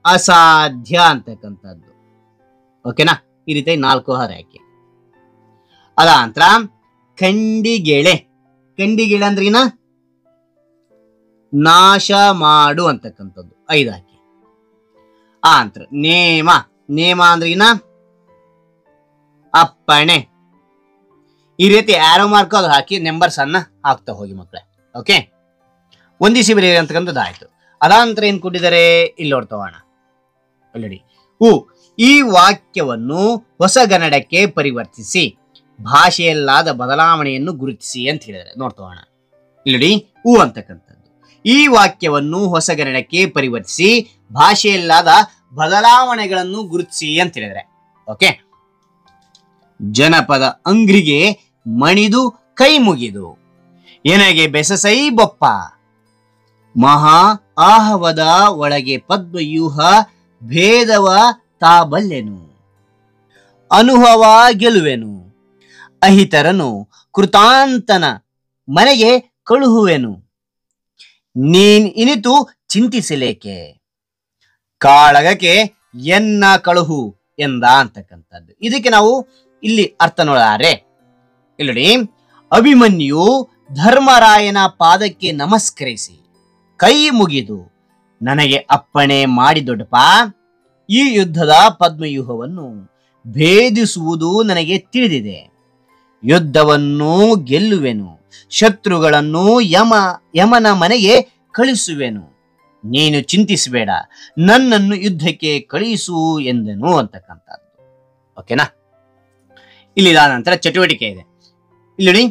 ಅಸಾಧ್ಯ ಅಂತಕ್ಕಂಥದ್ದು. ಓಕೆನಾ? ಈ ರೀತಿ 4 ಹಾಕಿ. ಅದ ನಂತರ ಖಂಡಿಗೆಳೆ ಅಂದ್ರಿಗಿನ ನಾಶ ಮಾಡು ಅಂತಕ್ಕಂಥದ್ದು. 5 ಹಾಕಿ. ಆ ನಂತರ ನೇಮ ಅಂದ್ರಿಗಿನ ಅಪ್ಪಣೆ. ಈ ರೀತಿ ಆರೋ ಮಾರ್ಕ್ ಅದು ಹಾಕಿ ನಂಬರ್ಸ್ ಅನ್ನ ಹಾಕ್ತಾ ಹೋಗಿ ಮಕ್ಕಳೇ. ಓಕೆ, ಹೊಂದಿಸಿ ಬರೀರಿ ಅಂತಕ್ಕಂಥದ್ದು ಆಯ್ತು. ಅದಾನಂತರ ಏನ್ ಕೊಟ್ಟಿದ್ದಾರೆ ಇಲ್ಲಿ ನೋಡ್ತೋಣ. ಆಲ್ರೆಡಿ ಈ ವಾಕ್ಯವನ್ನು ಹೊಸಗನ್ನಡಕ್ಕೆ ಪರಿವರ್ತಿಸಿ ಭಾಷೆಯಲ್ಲಾದ ಬದಲಾವಣೆಯನ್ನು ಗುರುತಿಸಿ ಅಂತ ಹೇಳಿದ್ದಾರೆ. ನೋಡ್ತೋಣ. ಇಲ್ಲಿ ಅಂತಕ್ಕಂಥದ್ದು. ಈ ವಾಕ್ಯವನ್ನು ಹೊಸಗನ್ನಡಕ್ಕೆ ಪರಿವರ್ತಿಸಿ ಭಾಷೆಯಲ್ಲಾದ ಬದಲಾವಣೆಗಳನ್ನು ಗುರುತಿಸಿ ಅಂತ ಹೇಳಿದರೆ. ಓಕೆ, ಜನಪದ ಅಂಗ್ರಿಗೆ ಮಣಿದು ಕೈ ಮುಗಿದು ಎನಗೆ ಬೆಸಸೈ ಬೊಪ್ಪ ಮಹಾ ಆಹವದ ಒಳಗೆ ಪದ್ಮವ್ಯೂಹ ಭೇದವ ತಾಬಲ್ಲೆನು ಅನುಭವ ಗೆಲುವೆನು ಅಹಿತರನು ಕೃತಾಂತನ ಮನೆಗೆ ಕಳುಹುವೆನು ನೀನ್ ಇನಿತು ಚಿಂತಿಸಲೇಕೆ ಕಾಳಗಕ್ಕೆ ಎನ್ನ ಕಳುಹು ಎಂದ ಅಂತಕ್ಕಂಥದ್ದು. ಇದಕ್ಕೆ ನಾವು ಇಲ್ಲಿ ಅರ್ಥ ನೋಡಾರೆ. ಇಲ್ಲಿ ಅಭಿಮನ್ಯು ಧರ್ಮರಾಯನ ಪಾದಕ್ಕೆ ನಮಸ್ಕರಿಸಿ ಕೈ ಮುಗಿದು ನನಗೆ ಅಪ್ಪಣೆ ಮಾಡಿ ದೊಡ್ಡಪ್ಪ, ಈ ಯುದ್ಧದ ಪದ್ಮವ್ಯೂಹವನ್ನು ಭೇದಿಸುವುದು ನನಗೆ ತಿಳಿದಿದೆ. ಯುದ್ಧವನ್ನು ಗೆಲ್ಲುವೆನು, ಶತ್ರುಗಳನ್ನು ಯಮನ ಮನೆಗೆ ಕಳಿಸುವೆನು. ನೀನು ಚಿಂತಿಸಬೇಡ, ನನ್ನನ್ನು ಯುದ್ಧಕ್ಕೆ ಕಳುಹಿಸು ಎಂದನು ಅಂತಕ್ಕಂಥದ್ದು. ಓಕೆನಾ. ಇಲ್ಲಿ ಇದಾದ ನಂತರ ಚಟುವಟಿಕೆ ಇದೆ. ಇಲ್ಲಿ ನೋಡಿ,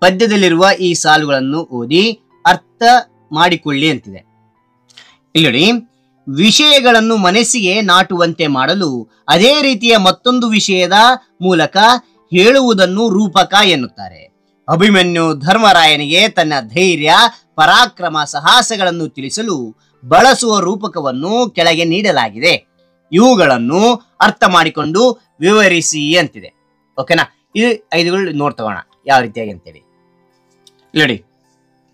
ಪದ್ಯದಲ್ಲಿರುವ ಈ ಸಾಲುಗಳನ್ನು ಓದಿ ಅರ್ಥ ಮಾಡಿಕೊಳ್ಳಿ ಅಂತಿದೆ. ಇಲ್ಲಿ ನೋಡಿ, ವಿಷಯಗಳನ್ನು ಮನಸ್ಸಿಗೆ ನಾಟುವಂತೆ ಮಾಡಲು ಅದೇ ರೀತಿಯ ಮತ್ತೊಂದು ವಿಷಯದ ಮೂಲಕ ಹೇಳುವುದನ್ನು ರೂಪಕ ಎನ್ನುತ್ತಾರೆ. ಅಭಿಮನ್ಯು ಧರ್ಮರಾಯನಿಗೆ ತನ್ನ ಧೈರ್ಯ, ಪರಾಕ್ರಮ, ಸಾಹಸಗಳನ್ನು ತಿಳಿಸಲು ಬಳಸುವ ರೂಪಕವನ್ನು ಕೆಳಗೆ ನೀಡಲಾಗಿದೆ. ಇವುಗಳನ್ನು ಅರ್ಥ ಮಾಡಿಕೊಂಡು ವಿವರಿಸಿ ಅಂತಿದೆ. ಓಕೆನಾ. ಇದು 5ಗಳು ನೋಡ್ತಗೋಣ ಯಾವ ರೀತಿಯಾಗಿ ಅಂತೇಳಿ. ನೋಡಿ,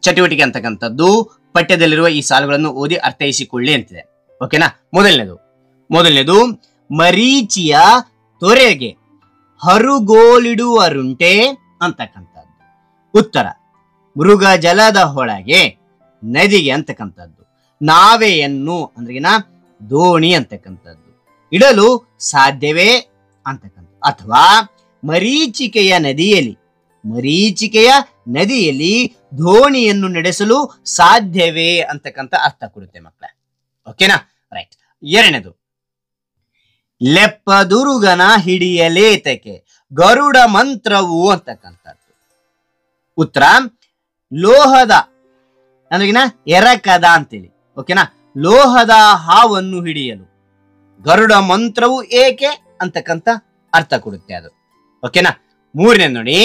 ಚಟುವಟಿಕೆ ಅಂತಕ್ಕಂಥದ್ದು ಪಠ್ಯದಲ್ಲಿರುವ ಈ ಸಾಲುಗಳನ್ನು ಓದಿ ಅರ್ಥೈಸಿಕೊಳ್ಳಿ ಅಂತಿದೆ. ಓಕೆನಾ. ಮೊದಲನೇದು ಮರೀಚಿಯ ತೊರೆಗೆ ಹರುಗೋಲಿಡುವರುಂಟೆ ಅಂತಕ್ಕಂಥದ್ದು. ಉತ್ತರ ಮೃಗ ಜಲದ ಹೊಳಗೆ ನದಿಗೆ ಅಂತಕ್ಕಂಥದ್ದು. ನಾವೆಯನ್ನು ಅಂದ್ರೆಗಿನ ದೋಣಿ ಅಂತಕ್ಕಂಥದ್ದು ಇಡಲು ಸಾಧ್ಯವೇ ಅಂತಕ್ಕಂಥದ್ದು. ಅಥವಾ ಮರೀಚಿಕೆಯ ನದಿಯಲ್ಲಿ ದೋಣಿಯನ್ನು ನಡೆಸಲು ಸಾಧ್ಯವೇ ಅಂತಕ್ಕಂಥ ಅರ್ಥ ಕೊಡುತ್ತೆ ಮಕ್ಕಳ. ಓಕೆನಾ. ರೈಟ್. ಎರಡನೇದು ಲೆಪ್ಪದುರುಗನ ಹಿಡಿಯಲೇತಕ್ಕೆ ಗರುಡ ಮಂತ್ರವು ಅಂತಕ್ಕಂಥದ್ದು. ಉತ್ತರ ಲೋಹದ ಅಂದ್ರೆಗಿನ ಎರಕದ ಅಂತೇಳಿ. ಓಕೆನಾ. ಲೋಹದ ಹಾವನ್ನು ಹಿಡಿಯಲು ಗರುಡ ಮಂತ್ರವು ಏಕೆ ಅಂತಕ್ಕಂಥ ಅರ್ಥ ಕೊಡುತ್ತೆ ಅದು. ಓಕೆನಾ. ಮೂರನೇ ನೋಡಿ,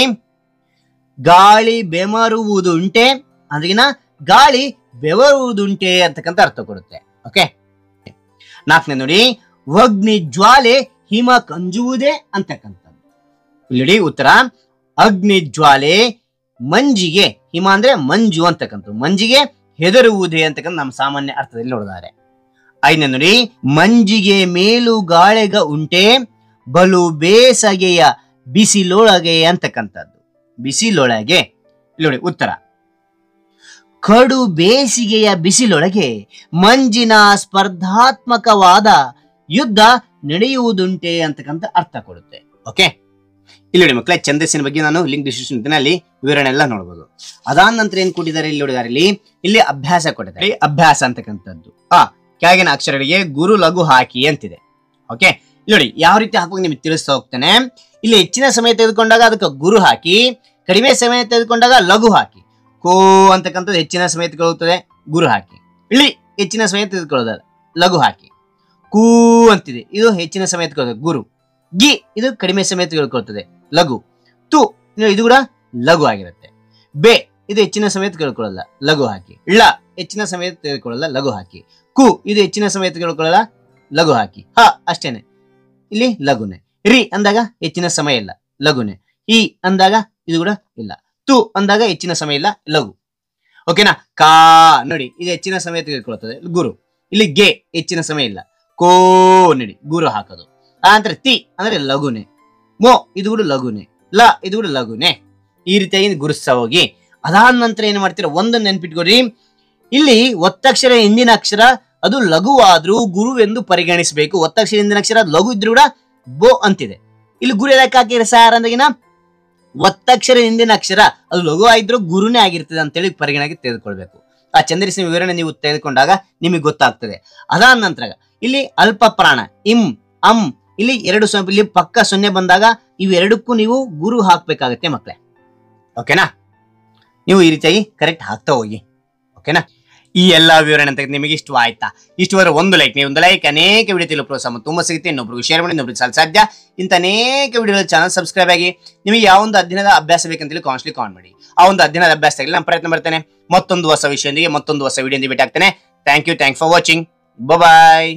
ಗಾಳಿ ಬೆಮರುವುದುಂಟೆ ಅಂದ್ರೆಗಿನ ಗಾಳಿ ಬೆವರುವುದುಂಟೆ ಅಂತಕ್ಕಂಥ ಅರ್ಥ ಕೊಡುತ್ತೆ. ಓಕೆ. ನಾಲ್ಕನೇ ನೋಡಿ, ಅಗ್ನಿ ಜ್ವಾಲೆ ಹಿಮ ಕಂಜುವುದೇ ಅಂತಕ್ಕಂಥದ್ದು. ಇಲ್ಲಿ ಉತ್ತರ ಅಗ್ನಿ ಜ್ವಾಲೆ ಮಂಜಿಗೆ, ಹಿಮ ಅಂದ್ರೆ ಮಂಜು ಅಂತಕ್ಕಂಥದ್ದು, ಮಂಜಿಗೆ ಹೆದರುವುದೇ ಅಂತಕ್ಕಂಥ ನಮ್ಮ ಸಾಮಾನ್ಯ ಅರ್ಥದಲ್ಲಿ ನೋಡಿದ್ದಾರೆ. ಐದನೇ ನೋಡಿ, ಮಂಜಿಗೆ ಮೇಲು ಗಾಳೆಗ ಉಂಟೆ ಬಲು ಬೇಸಗೆಯ ಬಿಸಿಲೊಳಗೆ ಅಂತಕ್ಕಂಥದ್ದು. ಬಿಸಿಲೊಳಗೆ. ಇಲ್ಲಿ ನೋಡಿ ಉತ್ತರ ಕಡು ಬೇಸಿಗೆಯ ಬಿಸಿಲೊಳಗೆ ಮಂಜಿನ ಸ್ಪರ್ಧಾತ್ಮಕವಾದ ಯುದ್ಧ ನಡೆಯುವುದುಂಟೆ ಅಂತಕ್ಕಂಥ ಅರ್ಥ ಕೊಡುತ್ತೆ. ಓಕೆ. ಇಲ್ಲಿ ನೋಡಿ ಮಕ್ಕಳೇ, ಛಂದಸ್ಸಿನ ಬಗ್ಗೆ ನಾನು ಲಿಂಕ್ ಡಿಸ್ಕ್ರಿಪ್ಷನ್ ಅಲ್ಲಿ ವಿವರಣೆ ಎಲ್ಲ ನೋಡಬಹುದು. ಅದಾದ ನಂತರ ಏನ್ ಕೊಟ್ಟಿದ್ದಾರೆ ಇಲ್ಲಿ ನೋಡಿದಾರೆ, ಇಲ್ಲಿ ಅಭ್ಯಾಸ ಕೊಟ್ಟಿದ್ದಾರೆ. ಅಭ್ಯಾಸ ಅಂತಕ್ಕಂಥದ್ದು ಕೆಳಗಿನ ಅಕ್ಷರಗಳಿಗೆ ಗುರು ಲಘು ಹಾಕಿ ಅಂತಿದೆ. ಓಕೆ. ಇಲ್ಲಿ ನೋಡಿ ಯಾವ ರೀತಿ ಹಾಕುವಾಗ ನಿಮ್ಗೆ ತಿಳಿಸ್ತಾ ಹೋಗ್ತಾನೆ. ಇಲ್ಲಿ ಹೆಚ್ಚಿನ ಸಮಯ ತೆಗೆದುಕೊಂಡಾಗ ಅದಕ್ಕೆ ಗುರು ಹಾಕಿ, ಕಡಿಮೆ ಸಮಯ ತೆಗೆದುಕೊಂಡಾಗ ಲಘು ಹಾಕಿ. ಕೋ ಅಂತಕ್ಕಂಥದ್ದು ಹೆಚ್ಚಿನ ಸಮಯ ತೆಗೆದುಕೊಳ್ಳುತ್ತದೆ, ಗುರು ಹಾಕಿ. ಇಲ್ಲಿ ಹೆಚ್ಚಿನ ಸಮಯ ತೆಗೆದುಕೊಳ್ಳೋದಲ್ಲ, ಲಘು ಹಾಕಿ. ಕೂ ಅಂತಿದೆ, ಇದು ಹೆಚ್ಚಿನ ಸಮಯ ತೆಗೆದುಕೊಳ್ಳುತ್ತದೆ, ಗುರು. ಗಿ ಇದು ಕಡಿಮೆ ಸಮಯ ತೆಗೆದುಕೊಳ್ತದೆ, ಲಘು. ತು ಇದು ಕೂಡ ಲಘು ಆಗಿರುತ್ತೆ. ಬೆ ಇದು ಹೆಚ್ಚಿನ ಸಮಯ ತೆಗೆದುಕೊಳ್ಳಲ್ಲ, ಲಘು ಹಾಕಿ. ಳ ಹೆಚ್ಚಿನ ಸಮಯ ತೆಗೆದುಕೊಳ್ಳಲ್ಲ, ಲಘು ಹಾಕಿ. ಕು ಇದು ಹೆಚ್ಚಿನ ಸಮಯ ತೆಗೆದುಕೊಳ್ಳಲ್ಲ, ಲಘು ಹಾಕಿ. ಹ ಅಷ್ಟೇನೆ, ಇಲ್ಲಿ ಲಘುನೆ. ರಿ ಅಂದಾಗ ಹೆಚ್ಚಿನ ಸಮಯ ಇಲ್ಲ, ಲಘುನೆ. ಈ ಅಂದಾಗ ಇದು ಕೂಡ ಇಲ್ಲ. ತು ಅಂದಾಗ ಹೆಚ್ಚಿನ ಸಮಯ ಇಲ್ಲ, ಲಘು. ಓಕೆನಾ. ಕಾ ನೋಡಿ ಇದು ಹೆಚ್ಚಿನ ಸಮಯ ತೆಗೆದುಕೊಳ್ಳುತ್ತದೆ, ಗುರು. ಇಲ್ಲಿ ಗೆ ಹೆಚ್ಚಿನ ಸಮಯ ಇಲ್ಲ, ಕೋ ನೋಡಿ ಗುರು ಹಾಕೋದು. ಅಂದ್ರೆ ತಿ ಅಂದ್ರೆ ಲಘುನೆ. ಮೋ ಇದು ಕೂಡ ಲಘುನೆ. ಲ ಇದು ಕೂಡ ಲಘುನೆ. ಈ ರೀತಿಯಾಗಿ ಗುರುಸ್ತಾ ಹೋಗಿ ಅದಾದ ನಂತರ ಏನ್ ಮಾಡ್ತೀರಾ, ಒಂದನ್ನು ನೆನ್ಪಿಟ್ಕೊಡ್ರಿ. ಇಲ್ಲಿ ಒತ್ತಕ್ಷರ ಹಿಂದಿನ ಅಕ್ಷರ ಅದು ಲಘುವಾದ್ರೂ ಗುರುವೆಂದು ಪರಿಗಣಿಸಬೇಕು. ಒತ್ತಕ್ಷರ ಹಿಂದಿನ ಅಕ್ಷರ ಲಘು ಇದ್ರೂ ಕೂಡ ಬೋ ಅಂತಿದೆ. ಇಲ್ಲಿ ಗುರು ಯಾಕೆ ಹಾಕಿರ ಸಾರ್ ಅಂದಾಗಿನ ಒತ್ತಕ್ಷರ ಹಿಂದಿನ ಅಕ್ಷರ ಅದು ಲಘು ಆಗಿದ್ರು ಗುರುನೇ ಆಗಿರ್ತದೆ ಅಂತೇಳಿ ಪರಿಗಣನೆಗೆ ತೆಗೆದುಕೊಳ್ಬೇಕು. ಆ ಛಂದಸ್ಸಿನ ವಿವರಣೆ ನೀವು ತೆಗೆದುಕೊಂಡಾಗ ನಿಮಗೆ ಗೊತ್ತಾಗ್ತದೆ. ಅದಾದ ನಂತರ ಇಲ್ಲಿ ಅಲ್ಪ ಪ್ರಾಣ ಇಂ ಅಂ ಇಲ್ಲಿ ಎರಡು ಇಲ್ಲಿ ಪಕ್ಕ 0 ಬಂದಾಗ ಇವೆರಡಕ್ಕೂ ನೀವು ಗುರು ಹಾಕ್ಬೇಕಾಗತ್ತೆ ಮಕ್ಕಳೇ. ಓಕೆನಾ. ನೀವು ಈ ರೀತಿಯಾಗಿ ಕರೆಕ್ಟ್ ಹಾಕ್ತಾ ಹೋಗಿ. ಓಕೆನಾ. ಈ ಎಲ್ಲಾ ವಿವರಣೆ ಅಂತ ನಿಮಗೆ ಇಷ್ಟವಾಯ್ತಾ? ಇಷ್ಟವಾದ್ರೆ ಒಂದು ಲೈಕ್, ನೀವು ಒಂದು ಲೈಕ್ ಅನೇಕ ವಿಡಿಯೋ ತಿಳಿಯಲು ಪ್ರೋತ್ಸಾಹ ತುಂಬಾ ಸಿಗುತ್ತೆ. ಇನ್ನೊಬ್ರಿಗೆ ಶೇರ್ ಮಾಡಿ, ಇನ್ನೊಬ್ರಿಗೆ ಸಾಧ್ಯ. ಇಂಥ ಅನೇಕ ವಿಡಿಯೋಗಳ ಚಾನಲ್ ಸಬ್ಸ್ಕ್ರೈಬ್ ಆಗಿ. ನಿಮಗೆ ಯಾವ ಒಂದು ಅಧ್ಯಯನದ ಅಭ್ಯಾಸ ಬೇಕಂತೇಳಿ ಕಾಮೆಂಟ್ ಮಾಡಿ. ಆ ಒಂದು ಅಧ್ಯಯನದ ಅಭ್ಯಾಸ ತೆಗೆದು ನಾನು ಪ್ರಯತ್ನ ಮಾಡ್ತೇನೆ. ಮತ್ತೊಂದು ಹೊಸ ವಿಷಯದೊಂದಿಗೆ ಮತ್ತೊಂದು ಹೊಸ ವಿಡಿಯೋದಿಂದ ಭೇಟಿ ಆಗ್ತೇನೆ. Thank you for watching. Bye.